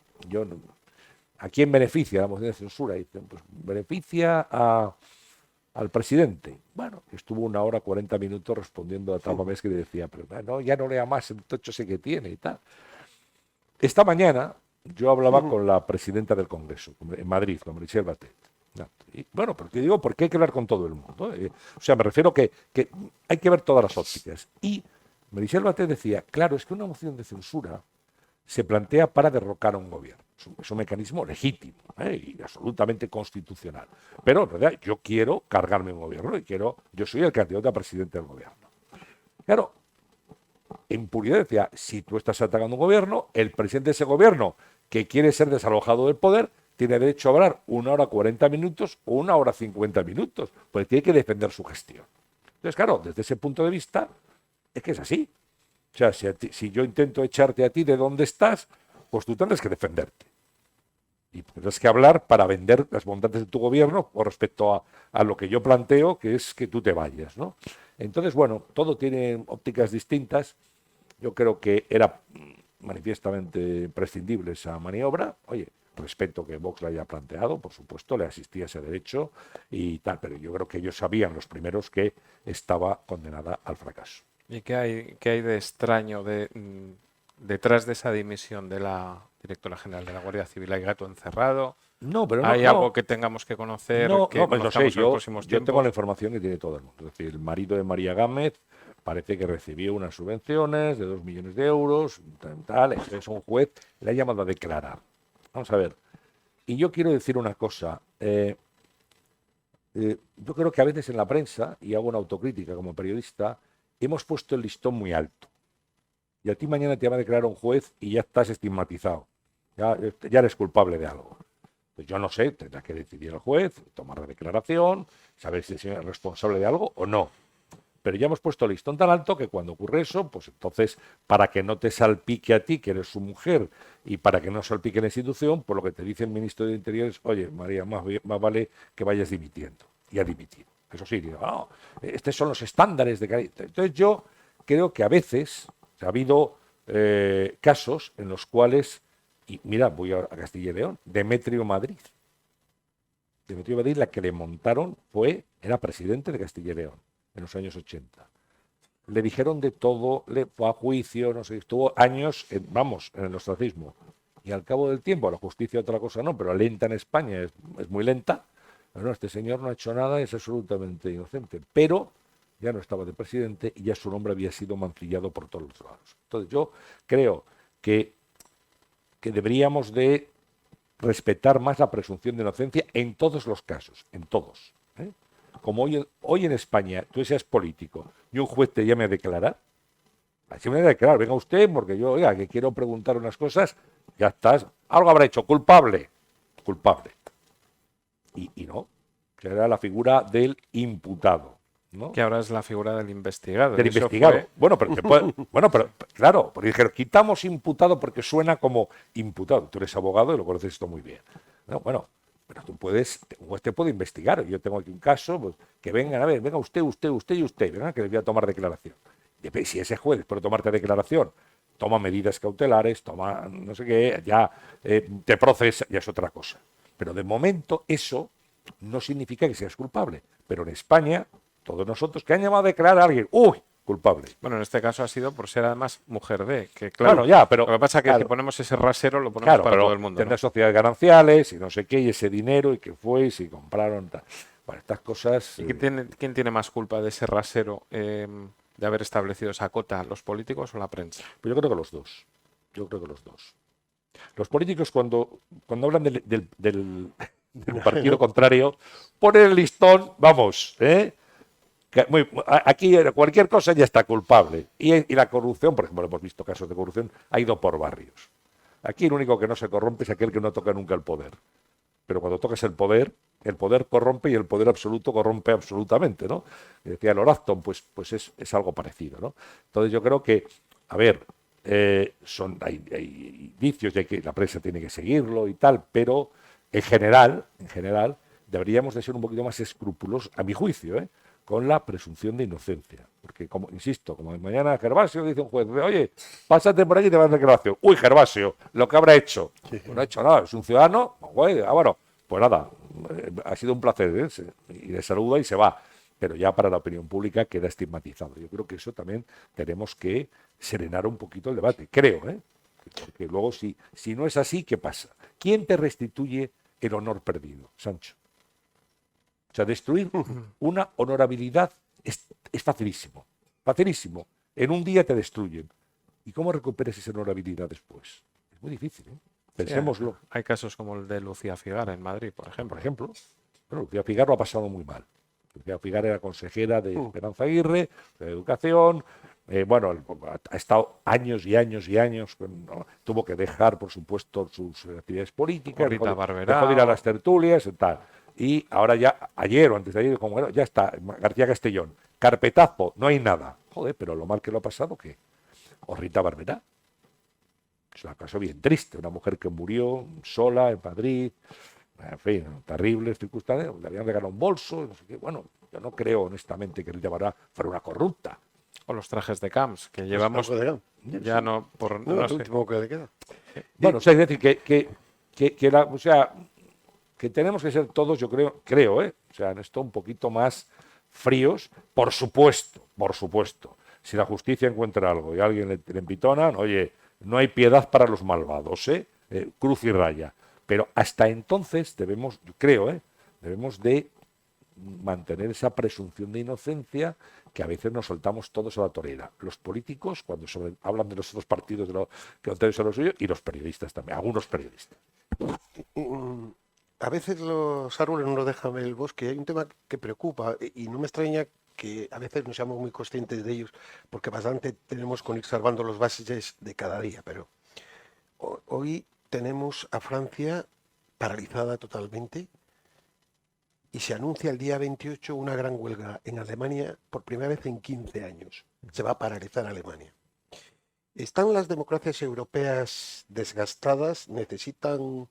¿A quién beneficia la moción de censura? Dicen, pues beneficia al presidente. Bueno, estuvo 1 hora 40 minutos respondiendo a Tamames, que le decía, pero no, ya no lea más el tocho ese que tiene y tal. Esta mañana yo hablaba con la presidenta del Congreso, en Madrid, con Meritxell Batet. Y, bueno, porque digo, porque hay que hablar con todo el mundo. O sea, me refiero que hay que ver todas las ópticas. Y Meritxell Batet decía, claro, es que una moción de censura se plantea para derrocar a un gobierno. Es un mecanismo legítimo y absolutamente constitucional. Pero en realidad yo quiero cargarme un gobierno y yo soy el candidato a presidente del gobierno. Claro, en puridad decía, si tú estás atacando un gobierno, el presidente de ese gobierno que quiere ser desalojado del poder tiene derecho a hablar 1 hora 40 minutos o 1 hora 50 minutos, porque tiene que defender su gestión. Entonces, claro, desde ese punto de vista, es que es así. O sea, si yo intento echarte a ti de dónde estás, pues tú tendrás que defenderte. Y tendrás que hablar para vender las bondades de tu gobierno con respecto a lo que yo planteo, que es que tú te vayas, ¿no? Entonces, bueno, todo tiene ópticas distintas. Yo creo que era manifiestamente prescindible esa maniobra. Oye, respeto que Vox la haya planteado, por supuesto, le asistía ese derecho y tal, pero yo creo que ellos sabían, los primeros, que estaba condenada al fracaso. ¿Y qué hay de extraño, detrás de esa dimisión de la directora general de la Guardia Civil hay gato encerrado. No, pero no, ¿Hay no. algo que tengamos que conocer, No, que no, pues lo sé, conozcamos en los yo próximos tengo tiempos? la información que tiene todo el mundo. Es decir, el marido de María Gámez parece que recibió unas subvenciones de 2 millones de euros, tal, entonces un juez le ha llamado a declarar. Vamos a ver, y yo quiero decir una cosa, yo creo que a veces en la prensa, y hago una autocrítica como periodista, hemos puesto el listón muy alto. Y a ti mañana te va a declarar un juez y ya estás estigmatizado, ya eres culpable de algo. Pues yo no sé, tendrá que decidir el juez, tomar la declaración, saber si es responsable de algo o no. Pero ya hemos puesto el listón tan alto que cuando ocurre eso, pues entonces, para que no te salpique a ti, que eres su mujer, y para que no salpique la institución, pues lo que te dice el ministro de Interior es, oye, María, más vale que vayas dimitiendo. Y ha dimitido. Eso sí, digo, no, estos son los estándares de calidad. Entonces yo creo que a veces ha habido casos en los cuales, y mira, voy a Castilla y León, Demetrio Madrid. Demetrio Madrid, la que le montaron era presidente de Castilla y León en los años 80. Le dijeron de todo, le fue a juicio, no sé, estuvo años, en el ostracismo. Y al cabo del tiempo, la justicia otra cosa no, pero lenta en España es muy lenta. Bueno, este señor no ha hecho nada, es absolutamente inocente. Pero ya no estaba de presidente y ya su nombre había sido mancillado por todos los lados. Entonces yo creo que deberíamos de respetar más la presunción de inocencia en todos los casos, en todos. Como hoy en España tú seas político y un juez te llame a declarar, así me voy a declarar, venga usted, porque yo, oiga, que quiero preguntar unas cosas, ya estás, algo habrá hecho, culpable. Y no, que era la figura del imputado, ¿no? Que ahora es la figura del investigado. Del Eso investigado. fue- Bueno, pero claro, porque dijeron, quitamos imputado porque suena como imputado. Tú eres abogado y lo conoces esto muy bien. No, bueno, pero un juez te puede investigar. Yo tengo aquí un caso, pues, que vengan, a ver, venga usted y usted, venga, que les voy a tomar declaración. Y si ese juez, después de tomarte declaración, toma medidas cautelares, toma no sé qué, ya te procesa, ya es otra cosa. Pero de momento eso no significa que seas culpable. Pero en España, todos nosotros que han llamado a declarar a alguien, ¡uy! Culpable. Bueno, en este caso ha sido por ser además mujer de, que claro, Bueno, ya, pero lo que pasa es que claro, si ponemos ese rasero lo ponemos claro, para pero todo el mundo, tendrá ¿no? sociedades gananciales y no sé qué, y ese dinero, y qué fue, y si compraron, tal. Bueno, estas cosas. ¿Y quién tiene más culpa de ese rasero de haber establecido esa cota, los políticos o la prensa? Pues yo creo que los dos. Los políticos cuando hablan del partido contrario, ponen el listón, vamos, aquí cualquier cosa ya está culpable. Y la corrupción, por ejemplo, hemos visto casos de corrupción, ha ido por barrios. Aquí el único que no se corrompe es aquel que no toca nunca el poder. Pero cuando tocas el poder corrompe y el poder absoluto corrompe absolutamente, ¿no? Y decía Lord Acton, pues es algo parecido, ¿no? Entonces yo creo que, a ver, hay indicios de que la prensa tiene que seguirlo y tal, pero en general, deberíamos de ser un poquito más escrupulosos, a mi juicio, con la presunción de inocencia. Porque, insisto, como mañana Gervasio dice un juez, oye, pásate por aquí y te vas a declaración. Uy, Gervasio, lo que habrá hecho. No ha hecho nada, es un ciudadano, juez, bueno, pues nada, ha sido un placer, y le saluda y se va. Pero ya para la opinión pública queda estigmatizado. Yo creo que eso también tenemos que serenar un poquito el debate, creo, porque luego si no es así, ¿qué pasa? ¿Quién te restituye el honor perdido, Sancho? O sea, destruir una honorabilidad es facilísimo, facilísimo. En un día te destruyen. ¿Y cómo recuperas esa honorabilidad después? Es muy difícil, pensémoslo. Sí, hay casos como el de Lucía Figara en Madrid, por ejemplo. Bueno, Lucía Figara lo ha pasado muy mal. Lucía Figara era consejera de Esperanza Aguirre, de Educación. Ha estado años y años y años, ¿no? Tuvo que dejar, por supuesto, sus actividades políticas, dejó de ir a las tertulias y tal. Y ahora ya, ayer o antes de ayer, como bueno, ya está, García Castellón, carpetazo, no hay nada. Joder, pero lo mal que lo ha pasado, ¿qué? O Rita Barberá. Es un caso bien triste, una mujer que murió sola en Madrid, en fin, terribles circunstancias, le habían regalado un bolso, no sé qué. Bueno, yo no creo honestamente que Rita Barberá fuera una corrupta. O los trajes de Camps, que llevamos ya no por No, no el sé. último que le queda. Bueno, o sea, es decir, que tenemos que ser todos, yo creo, o sea, en esto un poquito más fríos, por supuesto. Si la justicia encuentra algo y alguien le empitonan, oye, no hay piedad para los malvados, cruz y raya. Pero hasta entonces debemos, creo, debemos de mantener esa presunción de inocencia que a veces nos soltamos todos a la torera. Los políticos, cuando hablan de los otros partidos que no son los suyos, y los periodistas también, algunos periodistas. A veces los árboles no nos dejan ver el bosque. Hay un tema que preocupa y no me extraña que a veces no seamos muy conscientes de ellos, porque bastante tenemos con ir salvando los bases de cada día. Pero hoy tenemos a Francia paralizada totalmente y se anuncia el día 28 una gran huelga en Alemania por primera vez en 15 años. Se va a paralizar Alemania. ¿Están las democracias europeas desgastadas? ¿Necesitan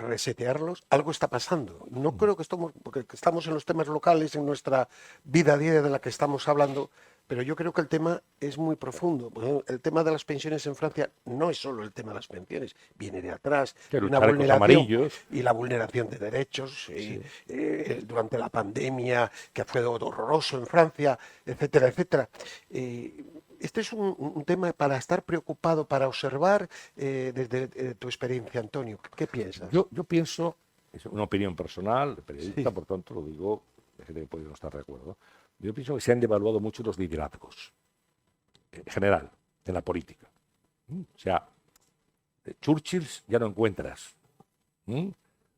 resetearlos? Algo está pasando. No creo que estamos, porque estamos en los temas locales, en nuestra vida diaria de la que estamos hablando, pero yo creo que el tema es muy profundo. El tema de las pensiones en Francia no es solo el tema de las pensiones, viene de atrás, una vulneración y la vulneración de derechos durante la pandemia, que fue horroroso en Francia, etcétera, etcétera. Este es un tema para estar preocupado, para observar desde tu experiencia, Antonio. ¿Qué piensas? Yo pienso, es una opinión personal, periodista, por tanto lo digo, hay gente que puede no estar de acuerdo. Yo pienso que se han devaluado mucho los liderazgos, en general, en la política. O sea, Churchill ya no encuentras,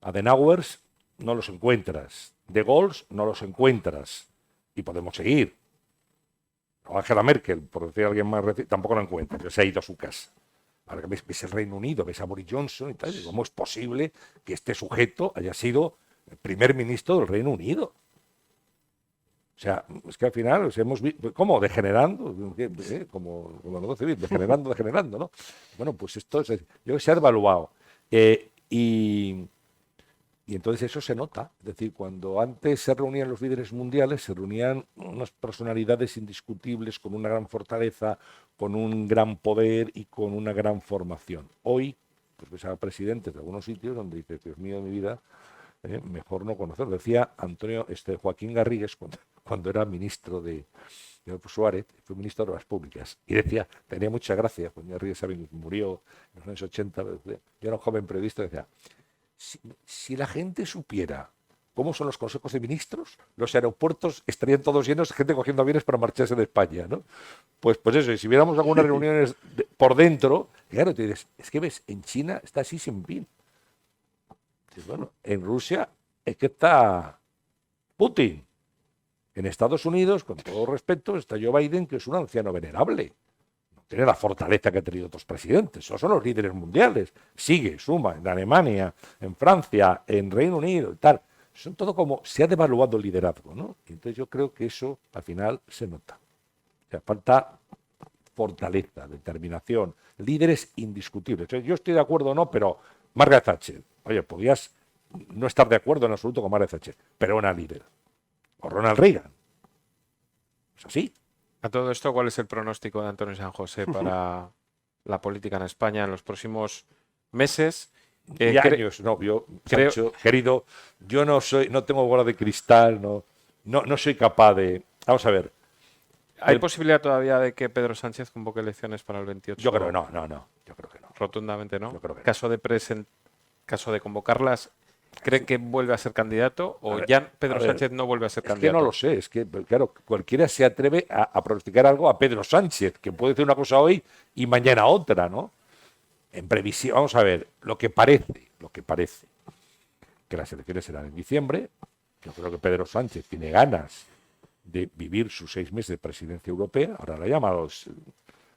Adenauers no los encuentras, De Gaulle no los encuentras, y podemos seguir. Angela Merkel, por decir a alguien más reciente, tampoco lo encuentra, pero se ha ido a su casa. Ahora que ves el Reino Unido, ves a Boris Johnson y tal, ¿cómo es posible que este sujeto haya sido el primer ministro del Reino Unido? O sea, es que al final hemos visto, ¿cómo? Degenerando, como lo civil, degenerando, ¿no? Bueno, pues esto yo creo que se ha devaluado. Y entonces eso se nota. Es decir, cuando antes se reunían los líderes mundiales, se reunían unas personalidades indiscutibles con una gran fortaleza, con un gran poder y con una gran formación. Hoy, pues ves a presidentes de algunos sitios donde dices, Dios mío de mi vida, mejor no conocerlo. Decía Joaquín Garrigues cuando era ministro de Suárez, fue ministro de Obras Públicas, y decía, tenía mucha gracia, Joaquín Garrigues murió en los años 80, yo era un joven periodista, decía, si la gente supiera cómo son los consejos de ministros, los aeropuertos estarían todos llenos de gente cogiendo aviones para marcharse de España, ¿no? Pues eso, y si viéramos algunas reuniones por dentro, claro, te dices, es que ves, en China está Xi Jinping. Bueno, en Rusia es que está Putin. En Estados Unidos, con todo respeto, está Joe Biden, que es un anciano venerable. No tiene la fortaleza que han tenido otros presidentes. Esos son los líderes mundiales. Sigue, suma, en Alemania, en Francia, en Reino Unido y tal. Son todo como, se ha devaluado el liderazgo, ¿no? Y entonces yo creo que eso, al final, se nota. O sea, falta fortaleza, determinación, líderes indiscutibles. O sea, yo estoy de acuerdo o no, pero Margaret Thatcher, oye, podías no estar de acuerdo en absoluto con Margaret Thatcher, pero una líder. O Ronald Reagan. Es así. A todo esto, ¿cuál es el pronóstico de Antonio San José para la política en España en los próximos meses? Y años, no, Sancho, querido, yo no tengo bola de cristal, no soy capaz de... Vamos a ver. ¿Hay posibilidad todavía de que Pedro Sánchez convoque elecciones para el 28? Yo creo que no. Yo creo que no. Rotundamente no. Yo creo que no. Caso de convocarlas, ¿cree que vuelve a ser candidato o ya Pedro Sánchez no vuelve a ser candidato? Es que no lo sé, es que, claro, cualquiera se atreve a pronosticar algo a Pedro Sánchez, que puede decir una cosa hoy y mañana otra, ¿no? En previsión, vamos a ver, lo que parece, que las elecciones serán en diciembre. Yo creo que Pedro Sánchez tiene ganas de vivir sus 6 meses de presidencia europea. Ahora le llama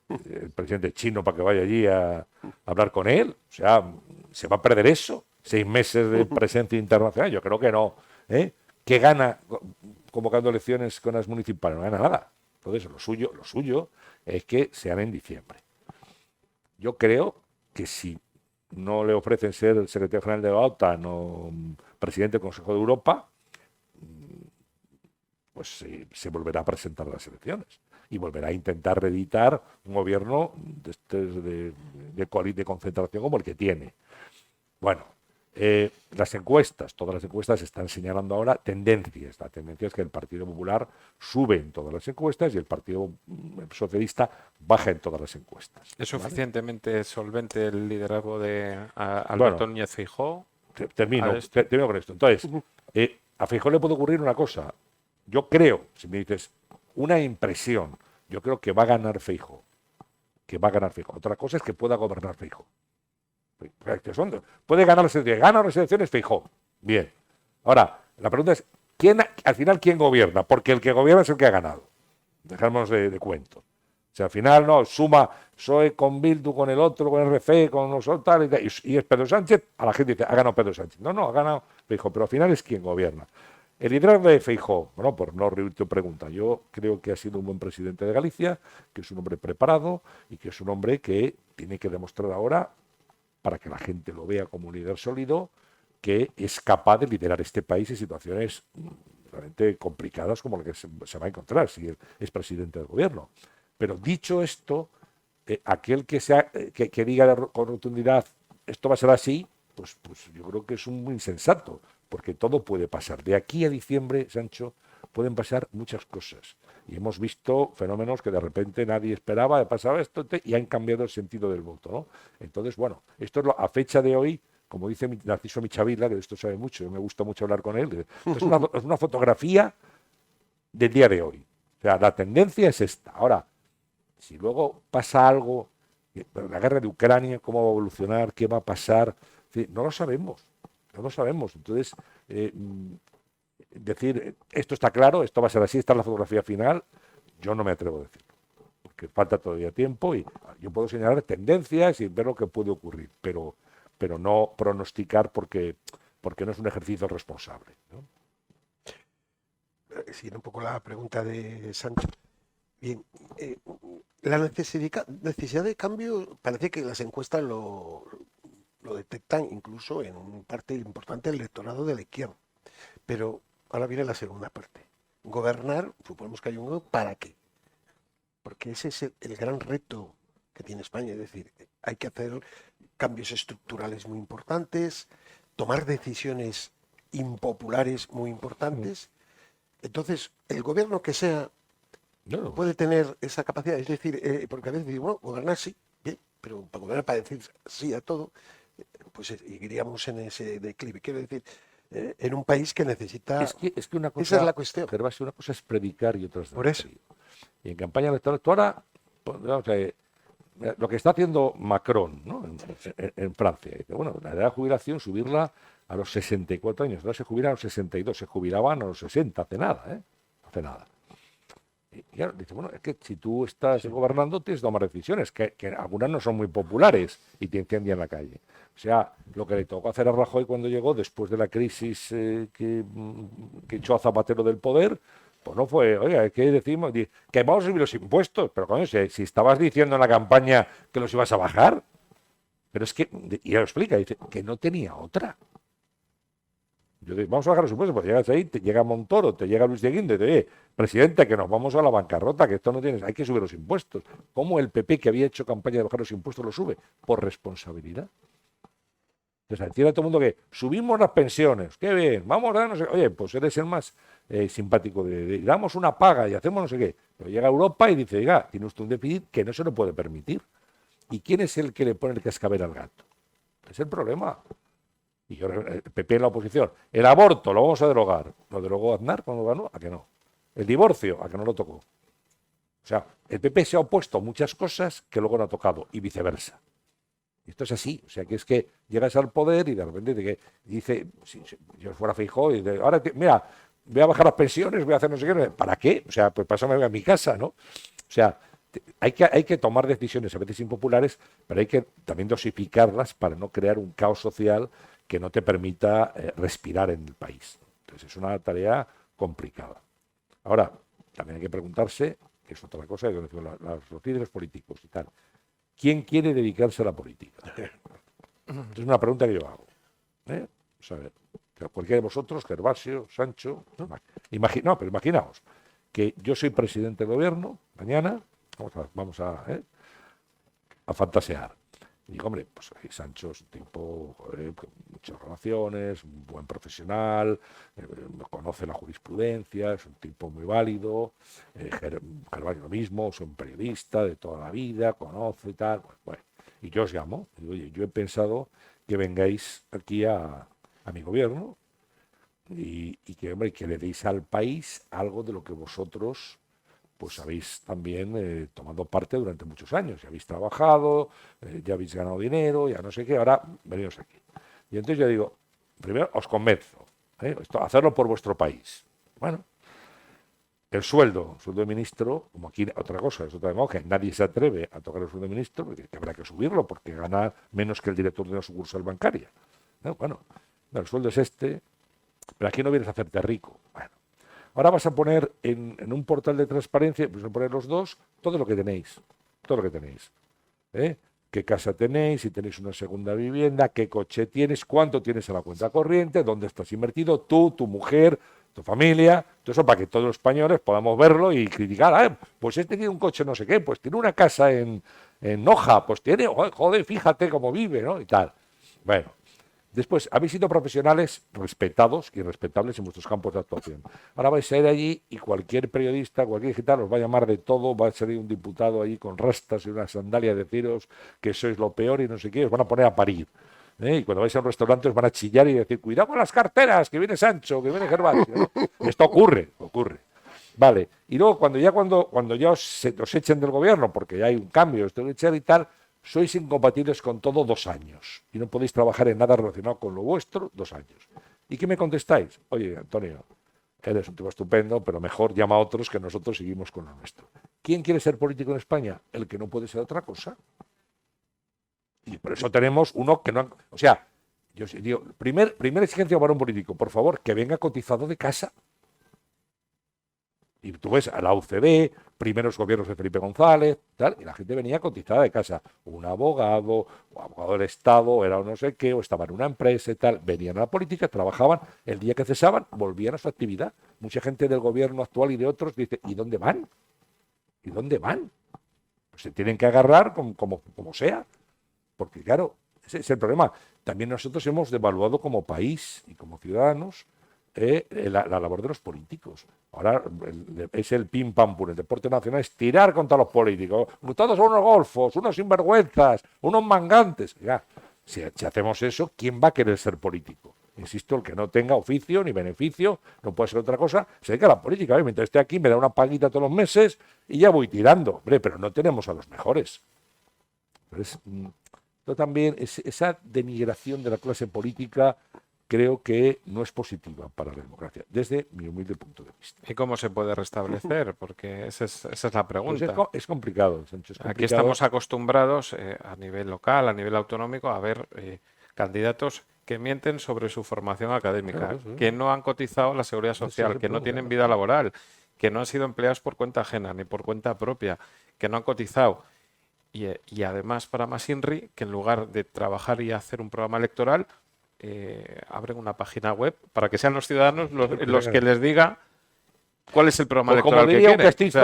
el presidente chino para que vaya allí a hablar con él. O sea, ¿se va a perder eso? 6 meses de presencia internacional. Yo creo que no. ¿Qué gana convocando elecciones con las municipales? No gana nada. Entonces, lo suyo es que sean en diciembre. Yo creo que si no le ofrecen ser el secretario general de la OTAN o presidente del Consejo de Europa, pues se volverá a presentar a las elecciones y volverá a intentar reeditar un gobierno de concentración como el que tiene. Bueno, todas las encuestas están señalando ahora tendencias. La tendencia es que el Partido Popular sube en todas las encuestas y el Partido Socialista baja en todas las encuestas. ¿Es ¿vale? suficientemente solvente el liderazgo de Alberto Bueno, Núñez Feijóo? Termino, A esto. termino con esto. Entonces, a Feijóo le puede ocurrir una cosa. Yo creo, si me dices, una impresión, yo creo que va a ganar Feijóo. Que va a ganar Feijóo. Otra cosa es que pueda gobernar Feijóo. Puede ganar las elecciones. Gana las elecciones Feijóo. Bien. Ahora, la pregunta es, al final, ¿quién gobierna? Porque el que gobierna es el que ha ganado. Dejamos de cuento. O sea, al final no, suma PSOE con Bildu, con el otro, con RC, con nosotros, tal, y es Pedro Sánchez, a la gente dice, ha ganado Pedro Sánchez. No, ha ganado Feijóo, pero al final es quien gobierna. El liderazgo de Feijóo, bueno, por no rehuir tu pregunta, yo creo que ha sido un buen presidente de Galicia, que es un hombre preparado y que es un hombre que tiene que demostrar ahora, para que la gente lo vea como un líder sólido, que es capaz de liderar este país en situaciones realmente complicadas como la que se va a encontrar si es presidente del gobierno. Pero dicho esto, aquel que diga con rotundidad esto va a ser así, pues yo creo que es un muy insensato, porque todo puede pasar. De aquí a diciembre, Sancho, pueden pasar muchas cosas. Y hemos visto fenómenos que de repente nadie esperaba, pasaba esto y han cambiado el sentido del voto, ¿no? Entonces, bueno, esto es a fecha de hoy, como dice Narciso Michavila, que de esto sabe mucho, me gusta mucho hablar con él, es una fotografía del día de hoy. O sea, la tendencia es esta. Ahora, si luego pasa algo, la guerra de Ucrania, cómo va a evolucionar, qué va a pasar, no lo sabemos. No lo sabemos. Entonces, decir esto está claro, esto va a ser así, esta es la fotografía final, yo no me atrevo a decirlo. Porque falta todavía tiempo y yo puedo señalar tendencias y ver lo que puede ocurrir, pero no pronosticar porque no es un ejercicio responsable, ¿no? Siguiendo un poco la pregunta de Sancho. Bien, la necesidad de cambio parece que las encuestas lo detectan incluso en parte importante del electorado de la izquierda. Pero ahora viene la segunda parte. Gobernar, suponemos que hay un gobierno, ¿para qué? Porque ese es el gran reto que tiene España. Es decir, hay que hacer cambios estructurales muy importantes, tomar decisiones impopulares muy importantes. Entonces, el gobierno que sea No, puede tener esa capacidad. Es decir, porque a veces digo, bueno, gobernar sí, bien, pero para gobernar, para decir sí a todo, pues iríamos en ese declive. Quiero decir, en un país que necesita... es que una cosa, esa es la cuestión. Gervasio, una cosa es predicar y otra es dar Por eso. trigo. Y en campaña electoral, tú ahora, pues, vamos a ver, lo que está haciendo Macron, ¿no? en Francia, dice, bueno, la edad de jubilación subirla a los 64 años, ahora se jubilan a los 62, se jubilaban a los 60, hace nada, ¿eh? Hace nada. Y claro, dice, bueno, es que si tú estás gobernando tienes que tomar decisiones, que algunas no son muy populares y te incendian la calle. O sea, lo que le tocó hacer a Rajoy cuando llegó, después de la crisis que echó a Zapatero del poder, pues no fue, oiga, ¿qué decimos? Que vamos a subir los impuestos, pero coño, si estabas diciendo en la campaña que los ibas a bajar, pero es que, y lo explica, dice, que no tenía otra. Yo digo, vamos a bajar los impuestos, pues llegas ahí, te llega Montoro, te llega Luis de Guindos, te dice, presidente, que nos vamos a la bancarrota, que esto no tienes, hay que subir los impuestos. ¿Cómo el PP, que había hecho campaña de bajar los impuestos, lo sube? Por responsabilidad. Entonces, decir a todo el mundo que subimos las pensiones, qué bien, vamos a no sé, oye, pues eres el más simpático de damos una paga y hacemos no sé qué. Pero llega a Europa y dice, oiga, tiene usted un déficit que no se lo puede permitir. ¿Y quién es el que le pone el cascabel al gato? Es el problema. Y yo, el PP en la oposición, el aborto lo vamos a derogar. ¿Lo derogó Aznar cuando ganó? ¿A que no? El divorcio, ¿a que no lo tocó? O sea, el PP se ha opuesto a muchas cosas que luego no ha tocado y viceversa. Y esto es así, o sea, que es que llegas al poder y de repente dice, si yo fuera Feijóo, y dice, ahora, mira, voy a bajar las pensiones, voy a hacer no sé qué, ¿para qué? O sea, pues pásame a mi casa, ¿no? O sea, hay que tomar decisiones a veces impopulares, pero hay que también dosificarlas para no crear un caos social que no te permita respirar en el país. Entonces es una tarea complicada. Ahora, también hay que preguntarse, que es otra cosa, los líderes políticos y tal, ¿quién quiere dedicarse a la política? Es una pregunta que yo hago. Vamos a ver, cualquiera de vosotros, Gervasio, Sancho, no, pero imaginaos que yo soy presidente del gobierno, mañana, vamos a fantasear. Y digo, hombre, pues Sancho es un tipo, joder, con muchas relaciones, un buen profesional, conoce la jurisprudencia, es un tipo muy válido. Gervasio lo mismo, es un periodista de toda la vida, conoce y tal. Bueno, y yo os llamo, y digo, oye, yo he pensado que vengáis aquí a mi gobierno y que, hombre, que le deis al país algo de lo que vosotros pues habéis también tomado parte durante muchos años, ya habéis trabajado, ya habéis ganado dinero, ya no sé qué, ahora venimos aquí. Y entonces yo digo, primero os convenzo, hacerlo por vuestro país. Bueno, el sueldo de ministro, como aquí otra cosa, es otra demagogia, nadie se atreve a tocar el sueldo de ministro, porque habrá que subirlo, porque gana menos que el director de una sucursal bancaria. Bueno, el sueldo es este, pero aquí no vienes a hacerte rico. Bueno, ahora vas a poner en un portal de transparencia, vas a poner los dos, todo lo que tenéis. Todo lo que tenéis. ¿Qué casa tenéis? Si tenéis una segunda vivienda, qué coche tienes, cuánto tienes en la cuenta corriente, dónde estás invertido, tú, tu mujer, tu familia. Todo eso para que todos los españoles podamos verlo y criticar. Pues este tiene un coche no sé qué, pues tiene una casa en Noja, pues tiene, joder, fíjate cómo vive, ¿no? Y tal. Bueno. Después, habéis sido profesionales respetados y respetables en vuestros campos de actuación. Ahora vais a ir allí y cualquier periodista, cualquier digital os va a llamar de todo, va a salir un diputado ahí con rastas y una sandalia de deciros que sois lo peor y no sé qué, os van a poner a parir. Y cuando vais a un restaurante os van a chillar y decir, cuidado con las carteras, que viene Sancho, que viene Gervasio, ¿no? Esto ocurre. Vale, y luego cuando ya os echen del gobierno, porque ya hay un cambio, esto de echar y tal, sois incompatibles con todo 2 años y no podéis trabajar en nada relacionado con lo vuestro 2 años. ¿Y qué me contestáis? Oye, Antonio, eres un tipo estupendo, pero mejor llama a otros que nosotros seguimos con lo nuestro. ¿Quién quiere ser político en España? El que no puede ser otra cosa. Y por eso tenemos uno que no... O sea, yo digo, primera exigencia para un político, por favor, que venga cotizado de casa. Y tú ves a la UCD, primeros gobiernos de Felipe González, tal, y la gente venía cotizada de casa. Un abogado, o abogado del Estado, era o no sé qué, o estaba en una empresa y tal. Venían a la política, trabajaban, el día que cesaban, volvían a su actividad. Mucha gente del gobierno actual y de otros dice, ¿y dónde van? ¿Y dónde van? Pues se tienen que agarrar como sea. Porque claro, ese es el problema. También nosotros hemos devaluado como país y como ciudadanos la labor de los políticos. Ahora es el pim pam pum. El deporte nacional es tirar contra los políticos. Todos son unos golfos, unos sinvergüenzas, unos mangantes. Ya, si hacemos eso, ¿quién va a querer ser político? Insisto, el que no tenga oficio ni beneficio, no puede ser otra cosa, se dedica a la política. Mientras esté aquí me da una paguita todos los meses y ya voy tirando. Hombre, pero no tenemos a los mejores. Entonces, también esa denigración de la clase política creo que no es positiva para la democracia, desde mi humilde punto de vista. ¿Y cómo se puede restablecer? Porque esa es la pregunta. Pues es complicado, Sánchez. Aquí estamos acostumbrados a nivel local, a nivel autonómico, a ver candidatos que mienten sobre su formación académica, Claro, sí. que no han cotizado la seguridad social, que no tienen vida laboral, que no han sido empleados por cuenta ajena ni por cuenta propia, que no han cotizado. Y además, para más INRI, que en lugar de trabajar y hacer un programa electoral, abren una página web para que sean los ciudadanos los que les diga cuál es el programa electoral que quieren.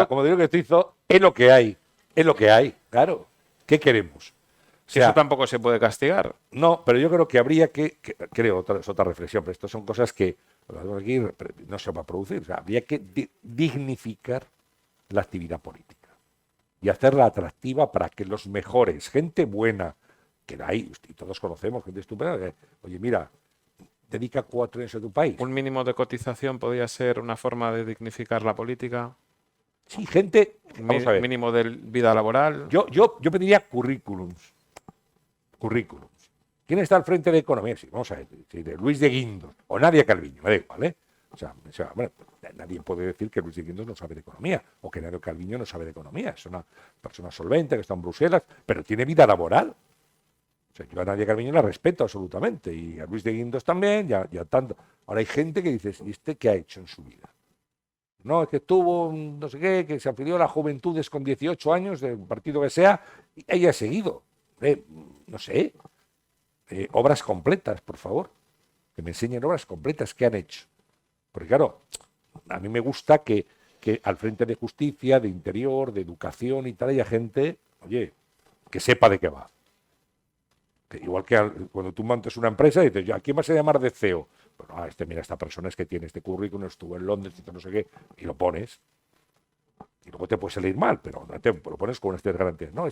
Como diría un castizo, es lo que hay, claro. ¿Qué queremos? O sea, eso tampoco se puede castigar. No, pero yo creo que habría creo, es otra reflexión, pero estas son cosas que aquí no se va a producir. O sea, habría que dignificar la actividad política y hacerla atractiva para que los mejores, gente buena, que hay, y todos conocemos, gente estupenda, oye, mira, dedica 4 años a tu país. ¿Un mínimo de cotización podría ser una forma de dignificar la política? Sí, gente... Vamos a ver. Mínimo de vida laboral. Yo pediría currículums. ¿Quién está al frente de economía? Sí, vamos a ver, de Luis de Guindos o Nadia Calviño, me da igual, ¿eh? O sea, bueno, nadie puede decir que Luis de Guindos no sabe de economía o que Nadia Calviño no sabe de economía. Es una persona solvente que está en Bruselas, pero tiene vida laboral. O sea, yo a Nadia Calviño la respeto absolutamente y a Luis de Guindos también, ya tanto. Ahora hay gente que dice, ¿y este qué ha hecho en su vida? No, es que tuvo no sé qué, que se afilió a las Juventudes con 18 años, del partido que sea, y ella ha seguido. No sé, obras completas, por favor. Que me enseñen obras completas que han hecho. Porque claro, a mí me gusta que al frente de justicia, de interior, de educación y tal, haya gente, oye, que sepa de qué va. Que igual que cuando tú montes una empresa y dices, ¿a quién vas a llamar de CEO? Bueno, mira, esta persona es que tiene este currículum, estuvo en Londres, no sé qué, y lo pones. Y luego te puede salir mal, pero no te lo pones con estas garantías. No,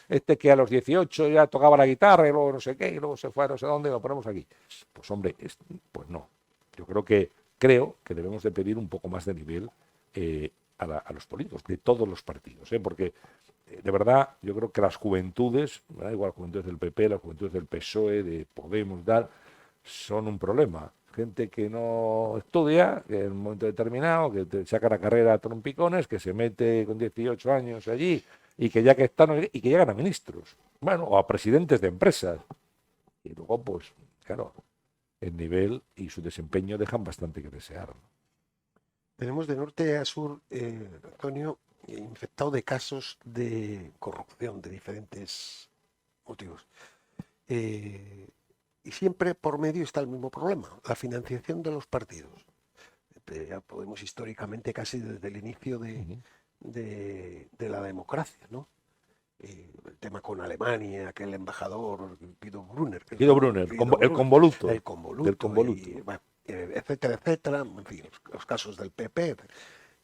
este que a los 18 ya tocaba la guitarra y luego no sé qué, y luego se fue a no sé dónde, lo ponemos aquí. Pues hombre, pues no. Yo creo que debemos de pedir un poco más de nivel a los políticos, de todos los partidos, porque de verdad yo creo que las juventudes, me da igual las juventudes del PP, las juventudes del PSOE, de Podemos, son un problema. Gente que no estudia, que en un momento determinado, que te saca la carrera a trompicones, que se mete con 18 años allí y que ya que están y que llegan a ministros, bueno, o a presidentes de empresas. Y luego, pues, claro, el nivel y su desempeño dejan bastante que desear, ¿no? Tenemos de norte a sur, Antonio, infectado de casos de corrupción de diferentes motivos. Y siempre por medio está el mismo problema, la financiación de los partidos. Ya podemos históricamente, casi desde el inicio de la democracia, ¿no? El tema con Alemania, aquel embajador, Guido Brunner. Guido Brunner, el convoluto. El convoluto. Del convoluto. Bueno, etcétera, etcétera. En fin, los casos del PP.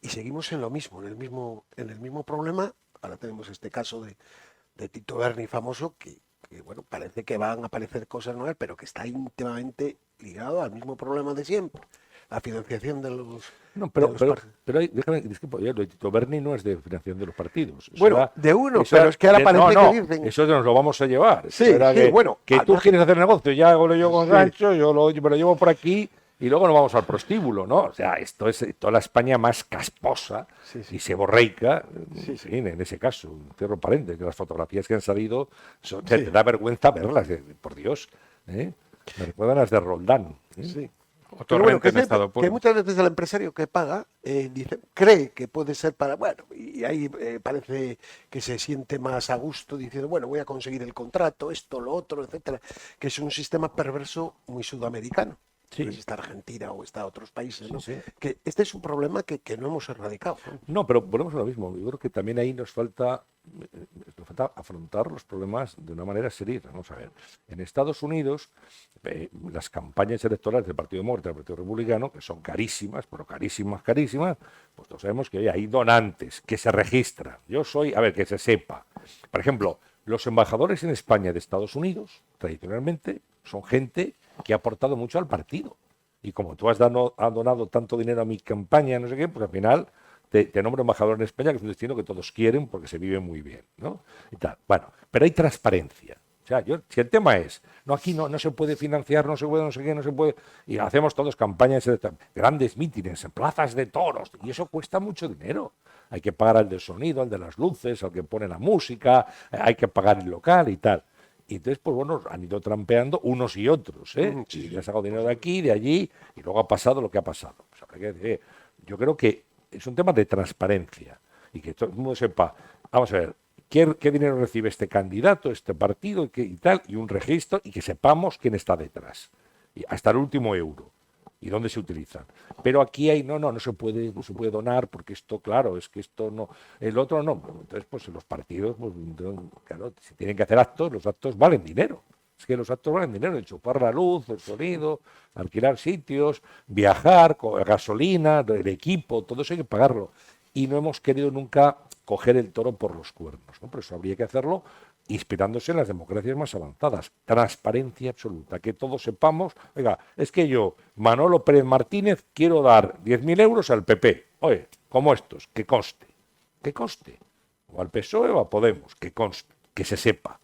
Y seguimos en lo mismo, en el mismo problema. Ahora tenemos este caso de Tito Berni famoso, que bueno, parece que van a aparecer cosas nuevas, pero que está íntimamente ligado al mismo problema de siempre. La financiación de los... No, pero déjame, disculpa, lo de Tito Berni no es de financiación de los partidos. Bueno, de uno, pero es que ahora parece que dicen... Eso nos lo vamos a llevar. Sí, bueno. Que tú quieres hacer negocio, ya hago yo con Sancho, me lo llevo por aquí y luego nos vamos al prostíbulo, ¿no? O sea, esto es toda la España más casposa y seborreica, en ese caso, cierro paréntesis, que las fotografías que han salido, te da vergüenza verlas, por Dios, ¿eh? Me recuerdan las de Roldán. Sí. Pero bueno, que muchas veces el empresario que paga cree que puede ser para, bueno, y ahí parece que se siente más a gusto diciendo, bueno, voy a conseguir el contrato, esto, lo otro, etcétera, que es un sistema perverso muy sudamericano. Sí. No sé si está Argentina o está otros países, ¿no? Sí. Que este es un problema que no hemos erradicado. No, pero volvemos a lo mismo. Yo creo que también ahí nos falta afrontar los problemas de una manera seria. Vamos a ver, en Estados Unidos, las campañas electorales del Partido Demócrata y del Partido Republicano, que son carísimas, pero carísimas, pues todos sabemos que hay donantes que se registran. Que se sepa. Por ejemplo, los embajadores en España de Estados Unidos, tradicionalmente, son gente que ha aportado mucho al partido. Y como tú has donado tanto dinero a mi campaña, no sé qué, pues al final te nombro embajador en España, que es un destino que todos quieren porque se vive muy bien, ¿no? Y tal. Bueno, pero hay transparencia. O sea, si el tema es, no, aquí no se puede financiar, no se puede, no sé qué, no se puede, y hacemos todos campañas, grandes mítines, en plazas de toros, y eso cuesta mucho dinero. Hay que pagar al del sonido, al de las luces, al que pone la música, hay que pagar el local y tal. Y entonces, pues bueno, han ido trampeando unos y otros, ¿eh? Sí. Y le han sacado dinero de aquí, de allí, y luego ha pasado lo que ha pasado. O sea, yo creo que es un tema de transparencia y que todo el mundo sepa, vamos a ver, qué dinero recibe este candidato, este partido y tal, y un registro, y que sepamos quién está detrás, y hasta el último euro, y dónde se utilizan. Pero aquí no se puede donar, porque esto, claro, es que esto no, el otro no. Entonces, pues los partidos, pues, claro, si tienen que hacer actos, los actos valen dinero. Es que los actos valen dinero, enchufar la luz, el sonido, alquilar sitios, viajar, gasolina, el equipo, todo eso hay que pagarlo. Y no hemos querido nunca coger el toro por los cuernos, ¿no? Por eso habría que hacerlo inspirándose en las democracias más avanzadas. Transparencia absoluta, que todos sepamos, oiga, es que yo, Manolo Pérez Martínez, quiero dar 10.000 euros al PP. Oye, como estos, que conste. O al PSOE o a Podemos, que conste, que se sepa.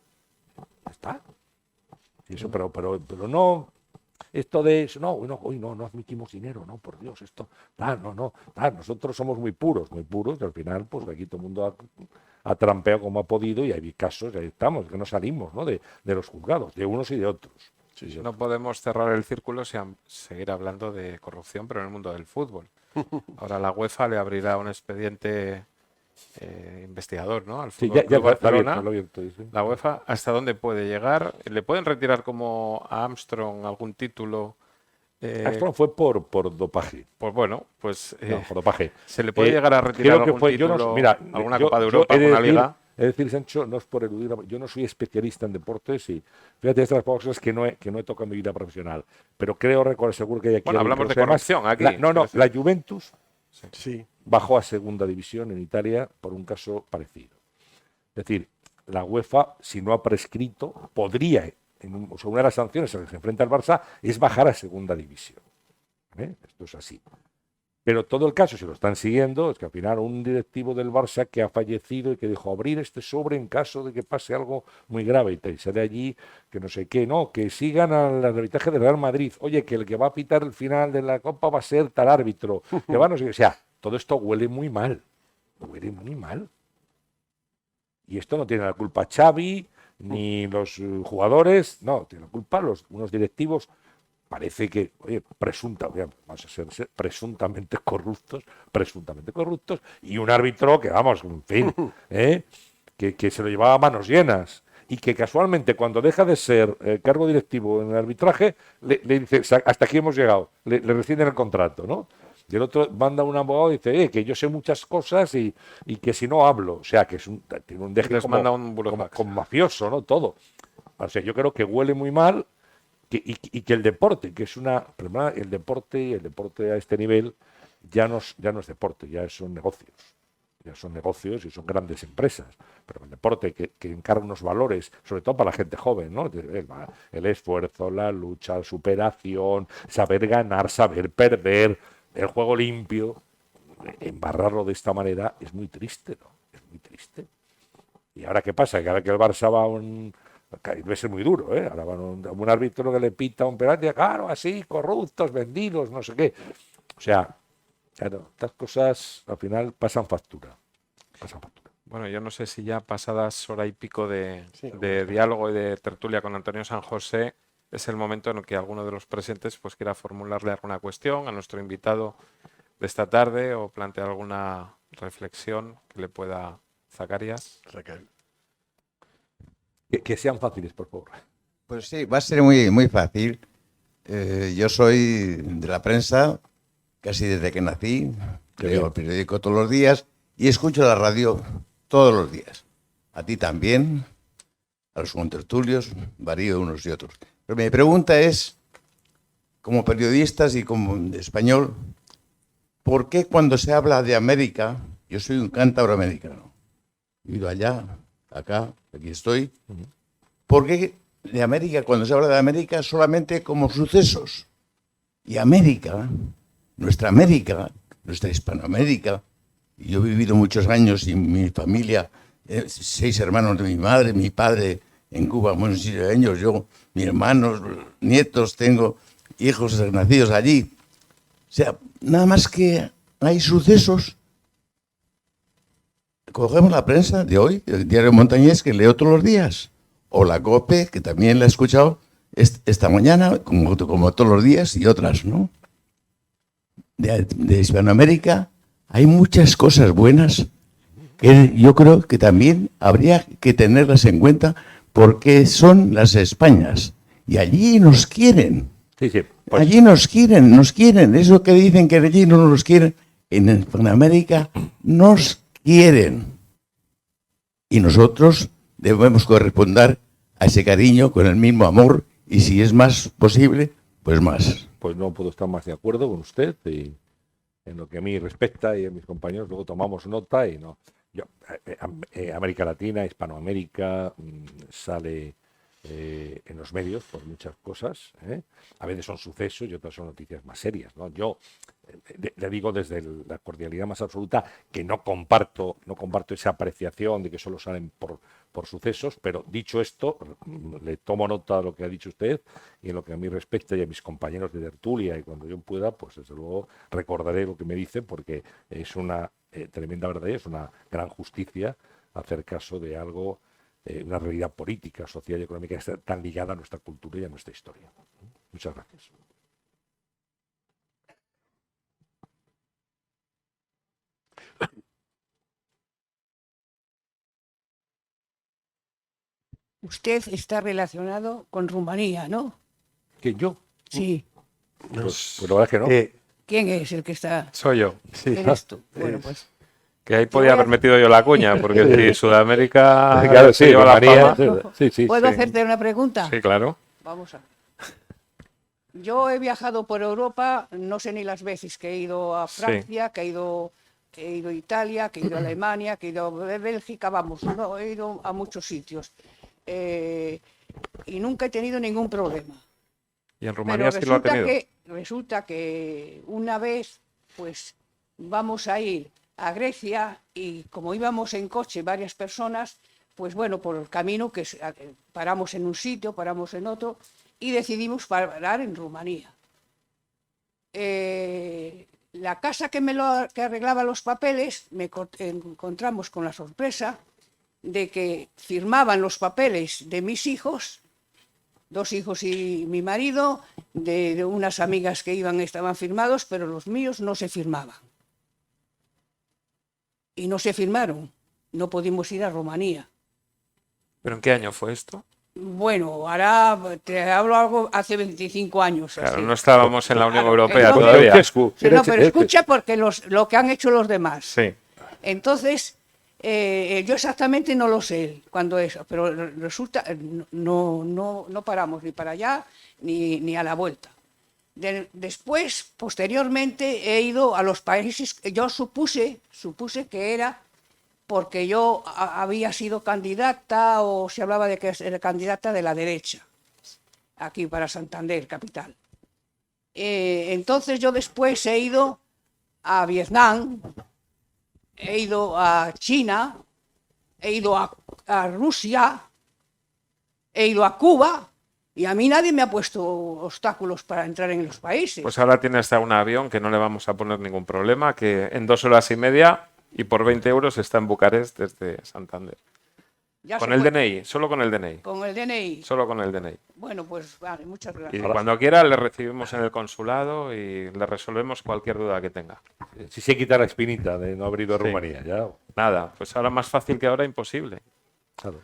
Ya está. Eso, pero no, esto de eso, no admitimos dinero, no, por Dios, esto, nosotros somos muy puros, y al final, pues aquí todo el mundo ha trampeado como ha podido y hay casos, ahí estamos, que no salimos, ¿no? de los juzgados, de unos y de otros. Sí. No podemos cerrar el círculo sin seguir hablando de corrupción, pero en el mundo del fútbol. Ahora la UEFA le abrirá un expediente investigador, ¿no? Al Fútbol Club Barcelona. La UEFA, ¿hasta dónde puede llegar? ¿Le pueden retirar como a Armstrong algún título? Armstrong fue por dopaje. Pues bueno, pues por dopaje. se le puede llegar a retirar algún título, alguna Copa de Europa, alguna liga. Es decir, Sancho, no es por eludir, yo no soy especialista en deportes y fíjate, estas cosas que no he tocado en mi vida profesional, pero creo recordar, seguro que hay aquí... Bueno, hablamos de Además, corrupción aquí. la Juventus Sí. bajó a segunda división en Italia por un caso parecido. Es decir, la UEFA, si no ha prescrito, podría, o sea, una de las sanciones a las que se enfrenta el Barça es bajar a segunda división. Esto es así. Pero todo el caso, si lo están siguiendo, es que al final un directivo del Barça que ha fallecido y que dijo abrir este sobre en caso de que pase algo muy grave y sale allí que no sé qué, no, que sigan al arbitraje del Real Madrid. Oye, que el que va a pitar el final de la Copa va a ser tal árbitro. Que va no sé qué. O sea, todo esto huele muy mal. Huele muy mal. Y esto no tiene la culpa Xavi ni los jugadores, no, tiene la culpa unos directivos. Parece que, oye, vamos a ser presuntamente corruptos, y un árbitro que, vamos, en fin, que se lo llevaba a manos llenas y que casualmente cuando deja de ser cargo directivo en el arbitraje, le dice, hasta aquí hemos llegado, le rescinden el contrato, ¿no? Y el otro manda un abogado y dice, que yo sé muchas cosas y que si no hablo, o sea, que tiene un deje como mafioso, ¿no? Todo. O sea, yo creo que huele muy mal. Y que el deporte, que es el deporte a este nivel ya no es deporte, ya son negocios. Ya son negocios y son grandes empresas. Pero el deporte que encarga unos valores, sobre todo para la gente joven, ¿no? El esfuerzo, la lucha, la superación, saber ganar, saber perder, el juego limpio. Embarrarlo de esta manera es muy triste, ¿no? Es muy triste. ¿Y ahora qué pasa? Que ahora que el Barça va a debe ser muy duro, ¿eh? Ahora van un árbitro que le pita a un penalti, claro, así, corruptos, vendidos, no sé qué. O sea, claro, estas cosas al final pasan factura. Bueno, yo no sé si ya pasadas hora y pico de diálogo y de tertulia con Antonio San José, es el momento en el que alguno de los presentes pues quiera formularle alguna cuestión a nuestro invitado de esta tarde o plantear alguna reflexión que le pueda Zacarías. Que sean fáciles, por favor. Pues sí, va a ser muy, muy fácil. Yo soy de la prensa casi desde que nací. Leo el periódico todos los días y escucho la radio todos los días. A ti también, a los contertulios, varío unos y otros. Pero mi pregunta es, como periodistas y como español, ¿por qué cuando se habla de América, yo soy un cántabro americano, he ido allá, acá, aquí estoy, ¿por qué de América, cuando se habla de América, solamente como sucesos? Y América, nuestra Hispanoamérica, yo he vivido muchos años y mi familia, 6 hermanos de mi madre, mi padre en Cuba, muchos años, yo, mis hermanos, nietos, tengo hijos nacidos allí. O sea, nada más que hay sucesos. Cogemos la prensa de hoy, el diario Montañés, que leo todos los días, o la COPE, que también la he escuchado esta mañana, como todos los días, y otras, ¿no? De Hispanoamérica hay muchas cosas buenas que yo creo que también habría que tenerlas en cuenta porque son las Españas y allí nos quieren. Sí, pues, allí nos quieren. Eso que dicen que allí no nos quieren, en Hispanoamérica nos quieren. Y nosotros debemos corresponder a ese cariño con el mismo amor y si es más posible, pues más. Pues no puedo estar más de acuerdo con usted y en lo que a mí respecta y a mis compañeros luego tomamos nota y no. América Latina, Hispanoamérica sale en los medios por muchas cosas, ¿eh? A veces son sucesos y otras son noticias más serias, ¿no? Yo le digo desde la cordialidad más absoluta que no comparto esa apreciación de que solo salen por sucesos, pero dicho esto, le tomo nota de lo que ha dicho usted y en lo que a mí respecta y a mis compañeros de tertulia y cuando yo pueda, pues desde luego recordaré lo que me dicen porque es una tremenda verdad y es una gran justicia hacer caso de algo, una realidad política, social y económica que está tan ligada a nuestra cultura y a nuestra historia. Muchas gracias. Usted está relacionado con Rumanía, ¿no? ¿Quién, yo? Sí. Pues la verdad es que no. ¿Quién es el que está? Soy yo. Sí. ¿Eres tú? Bueno, pues Que ahí podía haber metido yo la cuña, porque si Sudamérica Claro, se sí, lleva la Rumanía, fama... sí, ¿Puedo sí. hacerte una pregunta? Sí, claro. Vamos a Yo he viajado por Europa, no sé ni las veces que he ido a Francia, que he ido a Italia, que he ido a Alemania, que he ido a Bélgica, vamos, no, he ido a muchos sitios. Y nunca he tenido ningún problema. Y en Pero Rumanía sí lo ha tenido. resulta que una vez, pues, vamos a ir a Grecia y como íbamos en coche varias personas, pues bueno, por el camino que paramos en un sitio, paramos en otro y decidimos parar en Rumanía. La casa que arreglaba los papeles, encontramos con la sorpresa de que firmaban los papeles de mis hijos, 2 hijos y mi marido, de unas amigas que estaban firmados, pero los míos no se firmaban. Y no se firmaron, no pudimos ir a Rumanía. ¿Pero en qué año fue esto? Bueno, ahora te hablo algo hace 25 años. Claro, así. no estábamos en la Unión Claro, Europea entonces- todavía. Sí, no, pero escucha porque lo que han hecho los demás. Sí. Entonces, yo exactamente no lo sé cuando eso, pero resulta, no paramos ni para allá ni a la vuelta. Después, posteriormente, he ido a los países, yo supuse que era porque yo había sido candidata o se hablaba de que era candidata de la derecha, aquí para Santander, capital. Entonces yo después he ido a Vietnam, he ido a China, he ido a Rusia, he ido a Cuba y a mí nadie me ha puesto obstáculos para entrar en los países. Pues ahora tiene hasta un avión que no le vamos a poner ningún problema, que en 2 horas y media y por 20 euros está en Bucarest desde Santander. Ya Con se el puede. DNI, solo con el DNI. Con el DNI. Solo con el DNI. Bueno, pues vale, muchas Y gracias. cuando quiera le recibimos en el consulado y le resolvemos cualquier duda que tenga. Si se quita la espinita de no haber ido a Sí. Rumanía, ya. Nada, pues ahora más fácil que ahora imposible. Claro.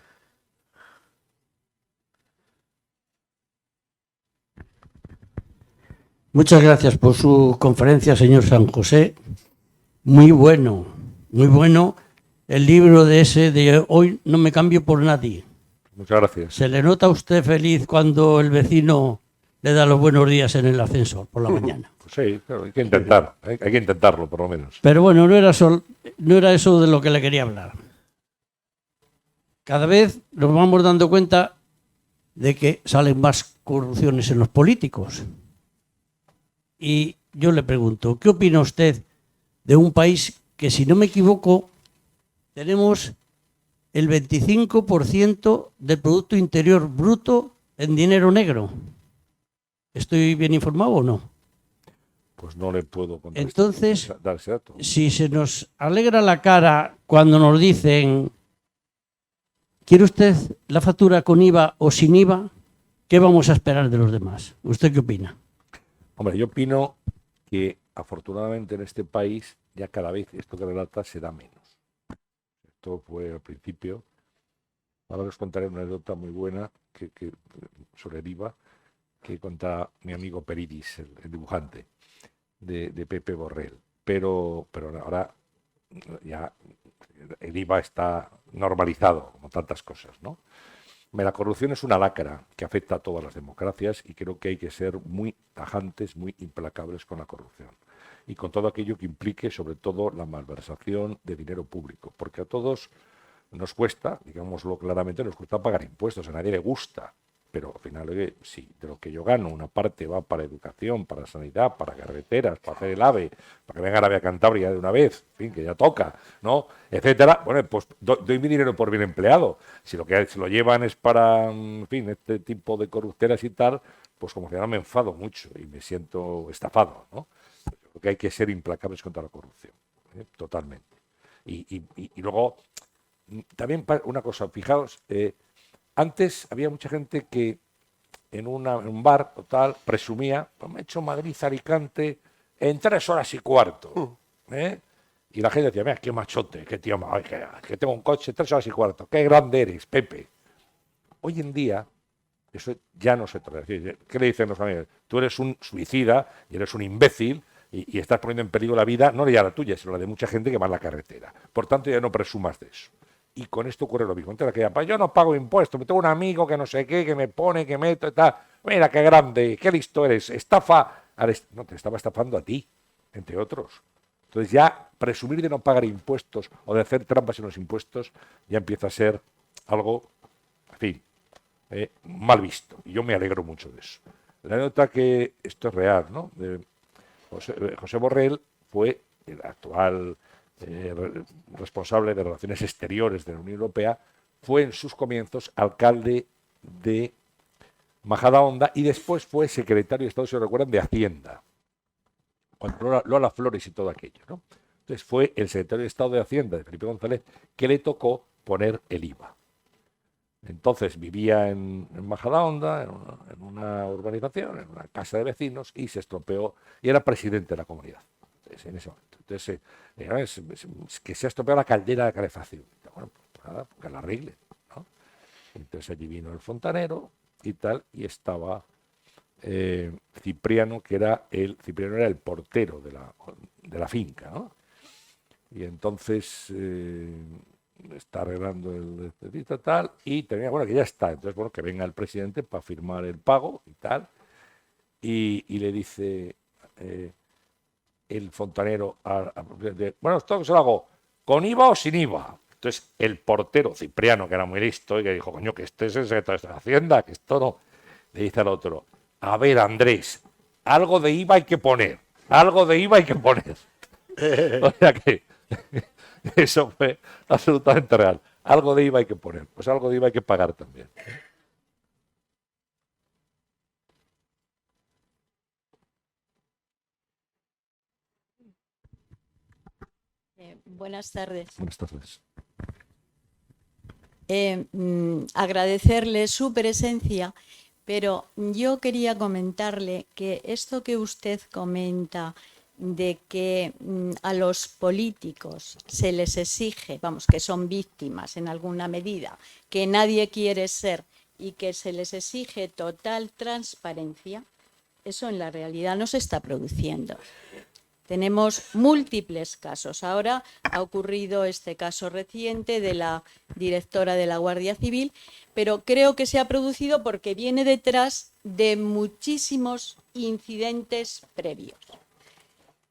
Muchas gracias por su conferencia, señor San José. Muy bueno, muy bueno. El libro de Hoy no me cambio por nadie. Muchas gracias. ¿Se le nota a usted feliz cuando el vecino le da los buenos días en el ascensor por la mañana? Pues sí, claro, hay que intentar, hay que intentarlo por lo menos. Pero bueno, no era eso de lo que le quería hablar. Cada vez nos vamos dando cuenta de que salen más corrupciones en los políticos. Y yo le pregunto, ¿qué opina usted de un país que, si no me equivoco, tenemos el 25% del Producto Interior Bruto en dinero negro? ¿Estoy bien informado o no? Pues no le puedo contar. Entonces, dar ese dato. si se nos alegra la cara cuando nos dicen, ¿quiere usted la factura con IVA o sin IVA? ¿Qué vamos a esperar de los demás? ¿Usted qué opina? Hombre, yo opino que afortunadamente en este país ya cada vez esto que relata se da menos. Esto fue al principio. Ahora os contaré una anécdota muy buena que sobre el IVA que cuenta mi amigo Peridis, el dibujante de Pepe Borrell. Pero ahora ya el IVA está normalizado, como tantas cosas, ¿no? La corrupción es una lacra que afecta a todas las democracias y creo que hay que ser muy tajantes, muy implacables con la corrupción y con todo aquello que implique, sobre todo, la malversación de dinero público, porque a todos nos cuesta, digámoslo claramente, nos cuesta pagar impuestos, a nadie le gusta, pero al final, oye, si de lo que yo gano una parte va para educación, para sanidad, para carreteras, para hacer el AVE, para que venga el AVE a Cantabria de una vez, en fin, que ya toca, ¿no? Etcétera, bueno, pues doy mi dinero por bien empleado. Si lo que se lo llevan es para, en fin, este tipo de corrupteras y tal, pues como ciudadano me enfado mucho y me siento estafado, ¿no? Yo creo que hay que ser implacables contra la corrupción, totalmente. Y luego, también una cosa, fijaos, antes había mucha gente que en un bar o tal presumía, pues me he hecho Madrid-Alicante en 3 horas y cuarto. Y la gente decía, mira, qué machote, qué tío, que tengo un coche 3 horas y cuarto, qué grande eres, Pepe. Hoy en día, eso ya no se trata. ¿Qué le dicen los amigos? Tú eres un suicida y eres un imbécil y estás poniendo en peligro la vida, no ya la tuya, sino la de mucha gente que va en la carretera. Por tanto, ya no presumas de eso. Y con esto ocurre lo mismo. Entonces, yo no pago impuestos, me tengo un amigo que no sé qué, que me pone, que meto y tal. Mira, qué grande, qué listo eres. Estafa. No, te estaba estafando a ti, entre otros. Entonces ya presumir de no pagar impuestos o de hacer trampas en los impuestos ya empieza a ser algo, en fin, mal visto. Y yo me alegro mucho de eso. La anécdota que esto es real, ¿no? José Borrell fue el actual responsable de Relaciones Exteriores de la Unión Europea, fue en sus comienzos alcalde de Majadahonda y después fue secretario de Estado, si lo recuerdan, de Hacienda, cuando Lola Flores y todo aquello, ¿no? Entonces fue el secretario de Estado de Hacienda de Felipe González que le tocó poner el IVA. Entonces vivía en Majadahonda, en una urbanización, en una casa de vecinos, y se estropeó, y era presidente de la comunidad en ese momento. Entonces, es que se ha estropeado la caldera de calefacción. Bueno, pues nada, que la arregle, ¿no? Entonces allí vino el fontanero y tal, y estaba Cipriano, Cipriano era el portero de la finca, ¿no? Y entonces está arreglando el tal, y tenía, bueno, que ya está. Entonces, bueno, que venga el presidente para firmar el pago y tal. Y le dice el fontanero, bueno, esto que se lo hago, ¿con IVA o sin IVA? Entonces, el portero, Cipriano, que era muy listo, y que dijo, coño, que este es el secretario de Hacienda, que esto no. Le dice al otro, a ver, Andrés, algo de IVA hay que poner, algo de IVA hay que poner. O sea que eso fue absolutamente real. Algo de IVA hay que poner, pues algo de IVA hay que pagar también. Buenas tardes. Buenas tardes. Agradecerle su presencia, pero yo quería comentarle que esto que usted comenta de que a los políticos se les exige, vamos, que son víctimas en alguna medida, que nadie quiere ser y que se les exige total transparencia, eso en la realidad no se está produciendo. Tenemos múltiples casos. Ahora ha ocurrido este caso reciente de la directora de la Guardia Civil, pero creo que se ha producido porque viene detrás de muchísimos incidentes previos.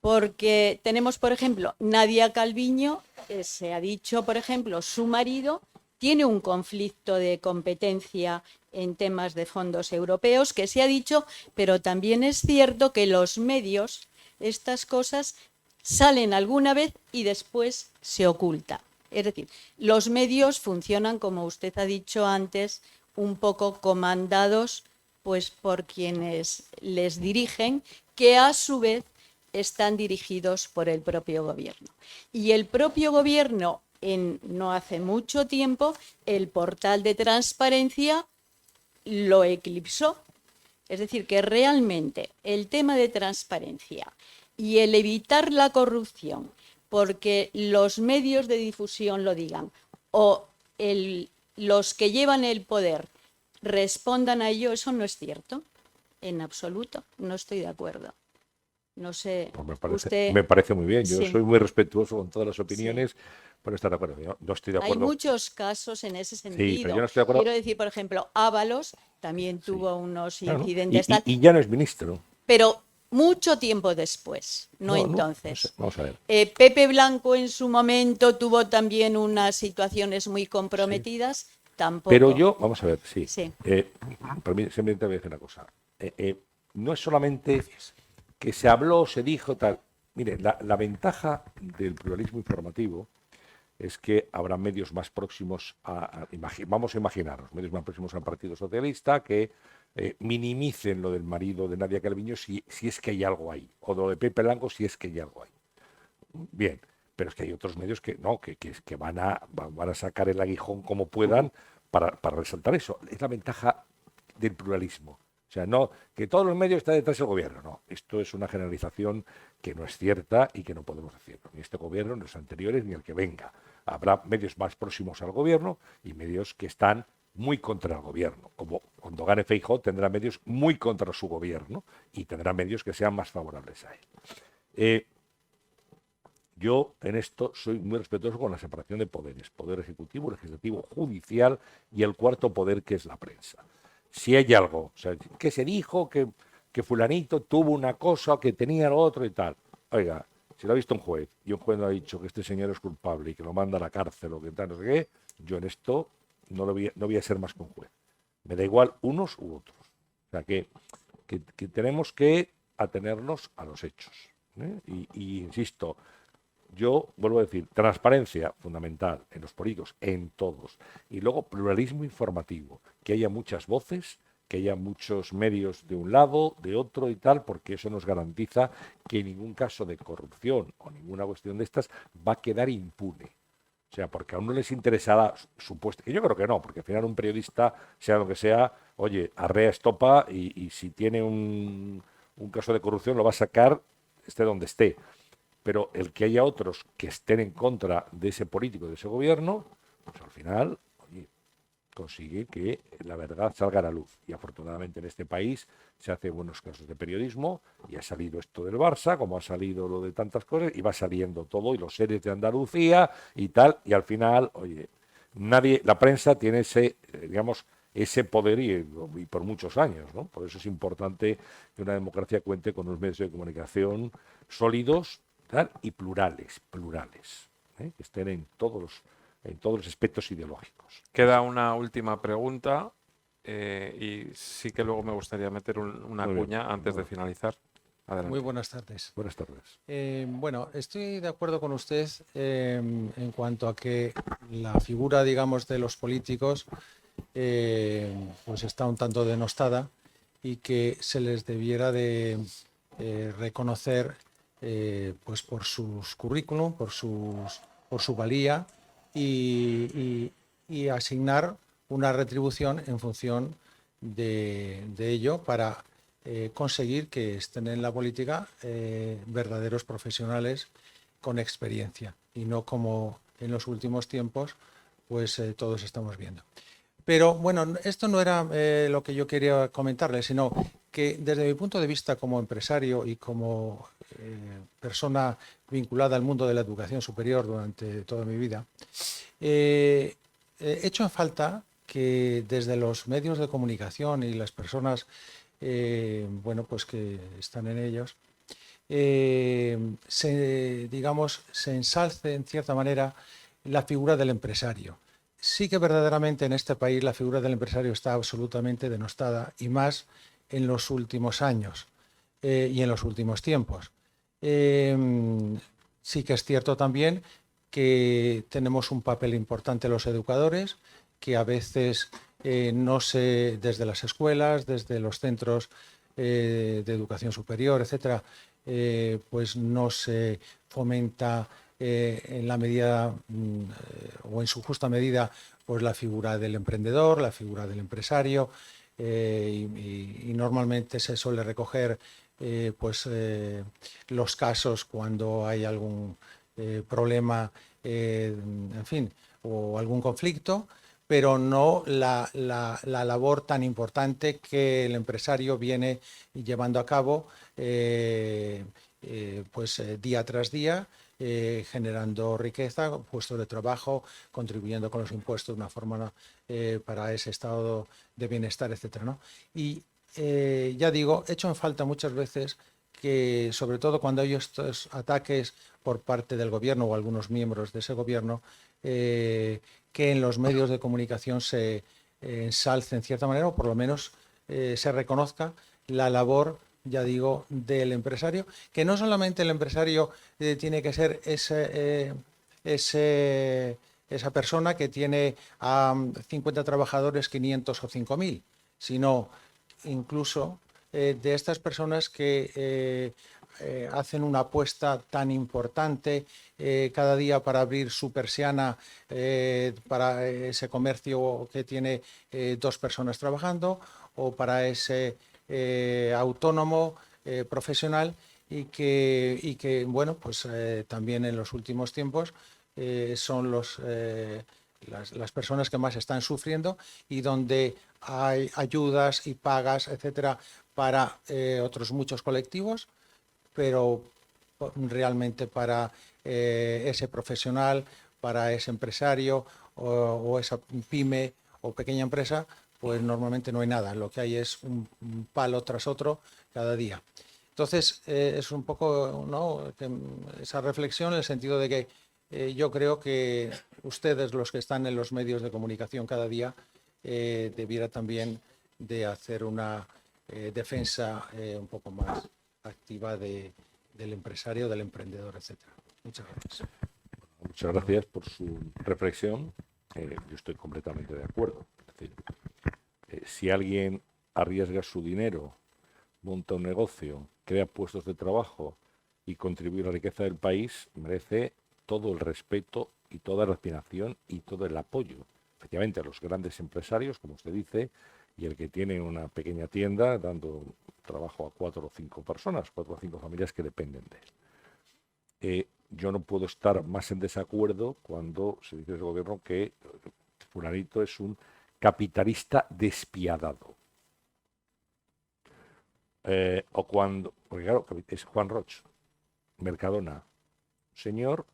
Porque tenemos, por ejemplo, Nadia Calviño, que se ha dicho, por ejemplo, su marido tiene un conflicto de competencia en temas de fondos europeos, que se ha dicho, pero también es cierto que los medios, estas cosas salen alguna vez y después se oculta. Es decir, los medios funcionan, como usted ha dicho antes, un poco comandados pues por quienes les dirigen, que a su vez están dirigidos por el propio gobierno. Y el propio gobierno, no hace mucho tiempo, el portal de transparencia lo eclipsó. Es decir, que realmente el tema de transparencia y el evitar la corrupción, porque los medios de difusión lo digan, o los que llevan el poder respondan a ello, eso no es cierto, en absoluto, no estoy de acuerdo. No sé, pues me parece muy bien, yo sí. soy muy respetuoso con todas las opiniones, pero estar de acuerdo. Yo no estoy de acuerdo. Hay muchos casos en ese sentido. Sí, pero yo no estoy de acuerdo. Quiero decir, por ejemplo, Ábalos también tuvo unos incidentes. Y ya no es ministro. Pero mucho tiempo después, no entonces. No sé, vamos a ver. Pepe Blanco en su momento tuvo también unas situaciones muy comprometidas, tampoco. Pero yo, vamos a ver, sí. Simplemente voy a decir una cosa. No es solamente que se habló, se dijo, tal. Mire, la ventaja del pluralismo informativo es que habrá medios más próximos vamos a imaginarnos, medios más próximos al Partido Socialista que minimicen lo del marido de Nadia Calviño si es que hay algo ahí, o lo de Pepe Blanco si es que hay algo ahí. Bien, pero es que hay otros medios que no, que van a sacar el aguijón como puedan para resaltar eso. Es la ventaja del pluralismo. O sea, no que todos los medios están detrás del gobierno, no. Esto es una generalización que no es cierta y que no podemos decirlo. Ni este gobierno, ni los anteriores, ni el que venga. Habrá medios más próximos al gobierno y medios que están muy contra el gobierno. Como cuando gane Feijóo tendrá medios muy contra su gobierno y tendrá medios que sean más favorables a él. Yo en esto soy muy respetuoso con la separación de poderes, poder ejecutivo, legislativo, judicial y el cuarto poder, que es la prensa. Si hay algo, o sea, que se dijo que fulanito tuvo una cosa, que tenía lo otro y tal. Oiga, si lo ha visto un juez y un juez no ha dicho que este señor es culpable y que lo manda a la cárcel o que tal, no sé qué, yo en esto no voy a ser más que un juez. Me da igual unos u otros. O sea, que tenemos que atenernos a los hechos. Y insisto, yo vuelvo a decir, transparencia fundamental en los políticos, en todos. Y luego pluralismo informativo, que haya muchas voces, que haya muchos medios de un lado, de otro y tal, porque eso nos garantiza que ningún caso de corrupción o ninguna cuestión de estas va a quedar impune. O sea, porque a uno les interesará supuesto, que yo creo que no, porque al final un periodista, sea lo que sea, oye, arrea estopa y si tiene un caso de corrupción lo va a sacar esté donde esté. Pero el que haya otros que estén en contra de ese político, de ese gobierno, pues al final, oye, consigue que la verdad salga a la luz. Y afortunadamente en este país se hacen buenos casos de periodismo y ha salido esto del Barça, como ha salido lo de tantas cosas, y va saliendo todo, y los seres de Andalucía y tal, y al final, oye, la prensa tiene ese, digamos, ese poder y por muchos años, ¿no? Por eso es importante que una democracia cuente con unos medios de comunicación sólidos, tal, y plurales, que estén en todos los aspectos ideológicos. Queda una última pregunta y sí que luego me gustaría meter una Muy bien. cuña antes de finalizar. Adelante. Muy buenas tardes. Buenas tardes. Bueno, estoy de acuerdo con usted en cuanto a que la figura, digamos, de los políticos pues está un tanto denostada y que se les debiera de reconocer pues por sus currículum, por su valía y asignar una retribución en función de ello para conseguir que estén en la política verdaderos profesionales con experiencia y no como en los últimos tiempos pues todos estamos viendo. Pero bueno, esto no era lo que yo quería comentarle, sino que desde mi punto de vista como empresario y como persona vinculada al mundo de la educación superior durante toda mi vida, he hecho en falta que desde los medios de comunicación y las personas bueno, pues que están en ellos, se ensalce en cierta manera la figura del empresario. Sí que verdaderamente en este país la figura del empresario está absolutamente denostada y más en los últimos años y en los últimos tiempos. Sí que es cierto también que tenemos un papel importante los educadores, que a veces no se, desde las escuelas, desde los centros de educación superior, etcétera, pues no se fomenta en la medida o en su justa medida pues la figura del emprendedor, la figura del empresario y normalmente se suele recoger pues los casos cuando hay algún problema, en fin, o algún conflicto, pero no la labor tan importante que el empresario viene llevando a cabo pues día tras día, generando riqueza, puestos de trabajo, contribuyendo con los impuestos de una forma para ese estado de bienestar, etcétera, ¿no? Y ya digo, he hecho en falta muchas veces que, sobre todo cuando hay estos ataques por parte del gobierno o algunos miembros de ese gobierno, que en los medios de comunicación se ensalce en cierta manera, o por lo menos se reconozca la labor, ya digo, del empresario, que no solamente el empresario tiene que ser esa persona que tiene a 50 trabajadores, 500 o 5.000, sino incluso de estas personas que hacen una apuesta tan importante cada día para abrir su persiana para ese comercio que tiene 2 personas trabajando o para ese autónomo profesional y que bueno, pues también en los últimos tiempos son las personas que más están sufriendo y donde hay ayudas y pagas, etcétera, para otros muchos colectivos, pero realmente para ese profesional, para ese empresario o esa pyme o pequeña empresa, pues normalmente no hay nada. Lo que hay es un palo tras otro cada día. Entonces, es un poco, ¿no?, esa reflexión en el sentido de que yo creo que ustedes, los que están en los medios de comunicación cada día, debiera también de hacer una defensa un poco más activa del empresario, del emprendedor, etc. Muchas gracias. Muchas gracias por su reflexión. Yo estoy completamente de acuerdo. Es decir, si alguien arriesga su dinero, monta un negocio, crea puestos de trabajo y contribuye a la riqueza del país, merece todo el respeto y toda la admiración y todo el apoyo. Efectivamente, a los grandes empresarios, como usted dice, y el que tiene una pequeña tienda dando trabajo a 4 o 5 personas, 4 o 5 familias que dependen de él. Yo no puedo estar más en desacuerdo cuando se dice desde el gobierno que fulanito es un capitalista despiadado. O cuando, porque claro, es Juan Roch, Mercadona, señor,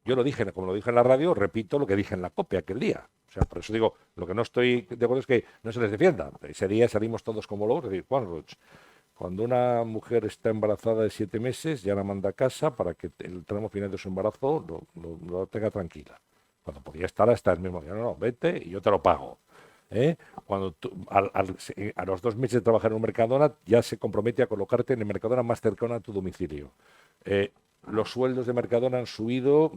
yo lo dije, como lo dije en la radio, repito lo que dije en la COPE aquel día. O sea, por eso digo, lo que no estoy de acuerdo es que no se les defienda. Ese día salimos todos como lobos, es decir, Juan Roch, cuando una mujer está embarazada de 7 meses, ya la manda a casa para que el tramo final de su embarazo lo tenga tranquila. Cuando podía estar hasta el mismo día, no, vete y yo te lo pago. Cuando a los 2 meses de trabajar en un Mercadona, ya se compromete a colocarte en el Mercadona más cercano a tu domicilio. Los sueldos de Mercadona han subido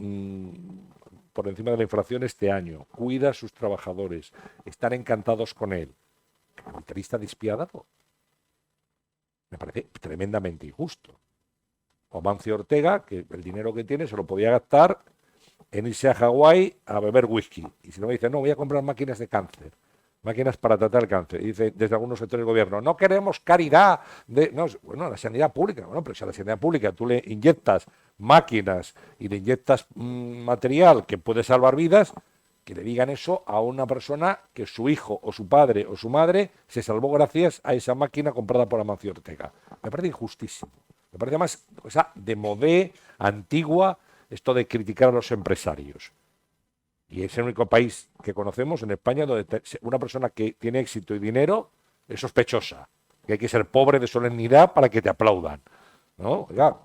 por encima de la inflación este año. Cuida a sus trabajadores. Están encantados con él. Capitalista despiadado. Me parece tremendamente injusto. O Mancio Ortega, que el dinero que tiene se lo podía gastar en irse a Hawái a beber whisky. Y si no me dice, no, voy a comprar máquinas de cáncer, máquinas para tratar el cáncer. Y dice desde algunos sectores del gobierno, no queremos caridad. No, bueno, la sanidad pública, bueno, pero si a la sanidad pública tú le inyectas máquinas y le inyectas material que puede salvar vidas, que le digan eso a una persona que su hijo o su padre o su madre se salvó gracias a esa máquina comprada por Amancio Ortega. Me parece injustísimo. Me parece más cosa de modé, antigua, esto de criticar a los empresarios. Y es el único país que conocemos en España donde una persona que tiene éxito y dinero es sospechosa. Que hay que ser pobre de solemnidad para que te aplaudan, ¿no? Oiga,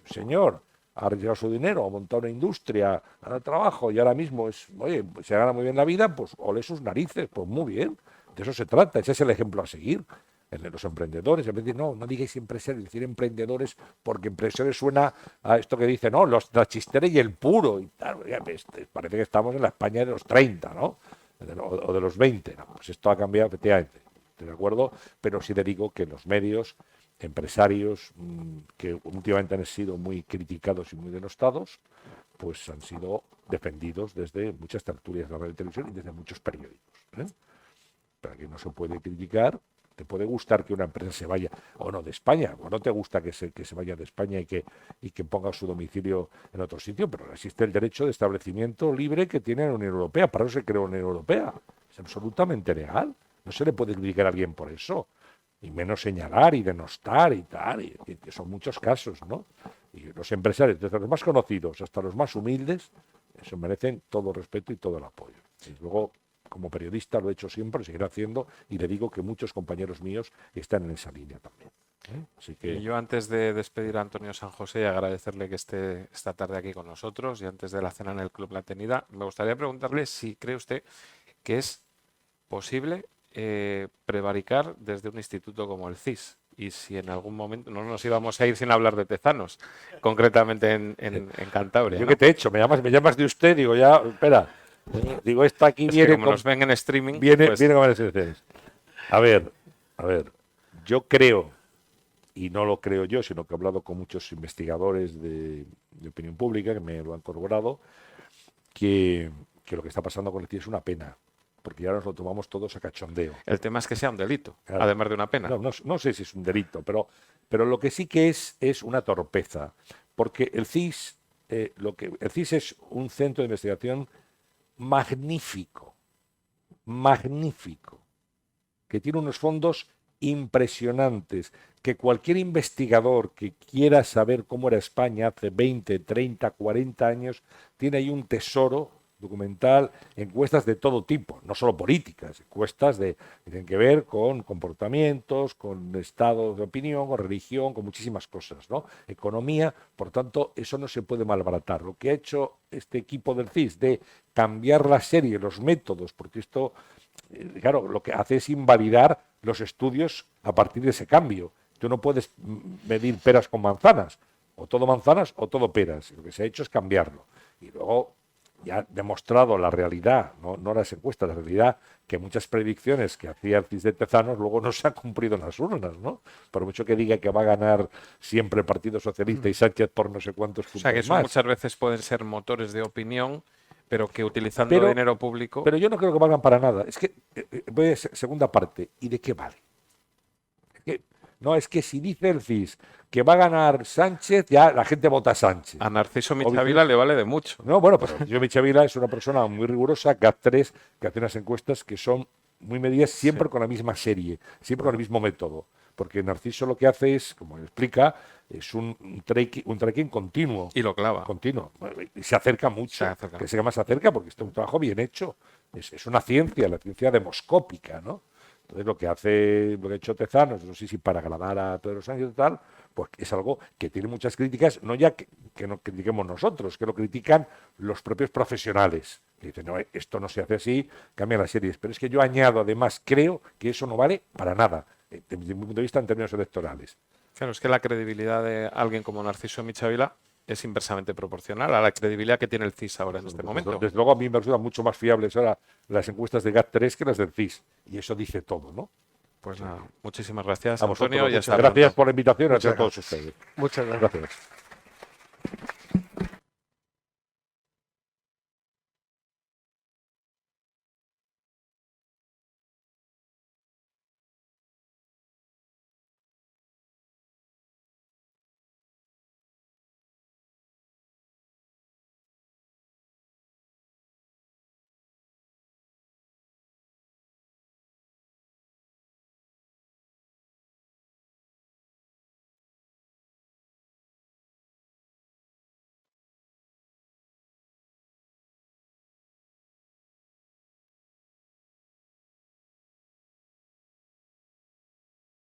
señor, ha arriesgado su dinero, ha montado una industria, ha dado trabajo y ahora mismo se gana muy bien la vida, pues ole sus narices, pues muy bien. De eso se trata, ese es el ejemplo a seguir. El de los emprendedores, en vez de no digáis empresarios, decir emprendedores, porque empresarios suena a esto que dicen, no, la chistera y el puro, y tal. Parece que estamos en la España de los 30, ¿no? O de los 20, ¿no? Pues esto ha cambiado efectivamente, estoy de acuerdo, pero sí le digo que los medios, empresarios, que últimamente han sido muy criticados y muy denostados, pues han sido defendidos desde muchas tertulias de la radio y televisión y desde muchos periódicos, Pero aquí no se puede criticar. Te puede gustar que una empresa se vaya o no de España, o no te gusta que se vaya de España y que ponga su domicilio en otro sitio, pero existe el derecho de establecimiento libre que tiene la Unión Europea. Para eso se creó la Unión Europea. Es absolutamente legal. No se le puede criticar a alguien por eso. Y menos señalar y denostar y tal, y que son muchos casos, ¿no? Y los empresarios, desde los más conocidos hasta los más humildes, eso merecen todo el respeto y todo el apoyo. Y luego, como periodista lo he hecho siempre, lo seguiré haciendo, y le digo que muchos compañeros míos están en esa línea también. Así que... Y yo, antes de despedir a Antonio San José y agradecerle que esté esta tarde aquí con nosotros y antes de la cena en el Club La Tenida, me gustaría preguntarle si cree usted que es posible prevaricar desde un instituto como el CIS, y si en algún momento no nos íbamos a ir sin hablar de Tezanos, concretamente en Cantabria. ¿Yo ¿no? qué te he hecho? ¿Me llamas de usted? Digo, ya, espera. Digo, esta aquí Es viene que como nos ven en streaming, viene pues, con varias excepciones. A ver, yo creo, y no lo creo yo, sino que he hablado con muchos investigadores de opinión pública que me lo han corroborado, que lo que está pasando con el CIE es una pena, porque ya nos lo tomamos todos a cachondeo. el tema es que sea un delito, Claro. además de una pena. No sé si es un delito, pero lo que sí que es una torpeza, porque el CIS, el CIS es un centro de investigación magnífico, que tiene unos fondos impresionantes, que cualquier investigador que quiera saber cómo era España hace 20, 30, 40 años, tiene ahí un tesoro documental, encuestas de todo tipo, no solo políticas, encuestas que tienen que ver con comportamientos, con estados de opinión, con religión, con muchísimas cosas, ¿no? Economía, por tanto, eso no se puede malbaratar. Lo que ha hecho este equipo del CIS de cambiar la serie, los métodos, porque esto, claro, lo que hace es invalidar los estudios a partir de ese cambio. Tú no puedes medir peras con manzanas, o todo manzanas o todo peras. Lo que se ha hecho es cambiarlo. Y luego ya demostrado la realidad, no las encuestas, la realidad, que muchas predicciones que hacía el CIS de Tezanos luego no se han cumplido en las urnas, ¿no? Por mucho que diga que va a ganar siempre el Partido Socialista y Sánchez por no sé cuántos puntos O sea, que eso más. muchas veces pueden ser motores de opinión, pero que utilizando dinero público... Pero yo no creo que valgan para nada. Es que, voy a segunda parte, ¿y de qué vale? No, es que si dice el CIS que va a ganar Sánchez, ya la gente vota a Sánchez. A Narciso Michavila le vale de mucho. No, bueno, pero yo Michavila es una persona muy rigurosa, GAT3, que hace unas encuestas que son muy medidas siempre con la misma serie, siempre con el mismo método. Porque Narciso lo que hace es, como explica, es un tracking continuo. Y lo clava. Continuo. Y se acerca mucho. Que se llama se acerca porque este es un trabajo bien hecho. Es una ciencia, la ciencia demoscópica, ¿no? Entonces lo que ha hecho Tezanos, no sé si para agradar a Pedro Sánchez y tal, pues es algo que tiene muchas críticas, no ya que no critiquemos nosotros, que lo critican los propios profesionales. Que dicen, no, esto no se hace así, cambian las series. Pero es que yo añado, además, creo que eso no vale para nada, desde mi punto de vista en términos electorales. Claro, es que la credibilidad de alguien como Narciso Michavila es inversamente proporcional a la credibilidad que tiene el CIS ahora en este momento. Desde luego a mí me resultan mucho más fiables ahora las encuestas de GAT3 que las del CIS. Y eso dice todo, ¿no? Pues nada, muchísimas gracias, A vosotros, Antonio. Y hasta gracias pronto. por la invitación y a Muchas todos gracias. ustedes. Muchas gracias. Gracias.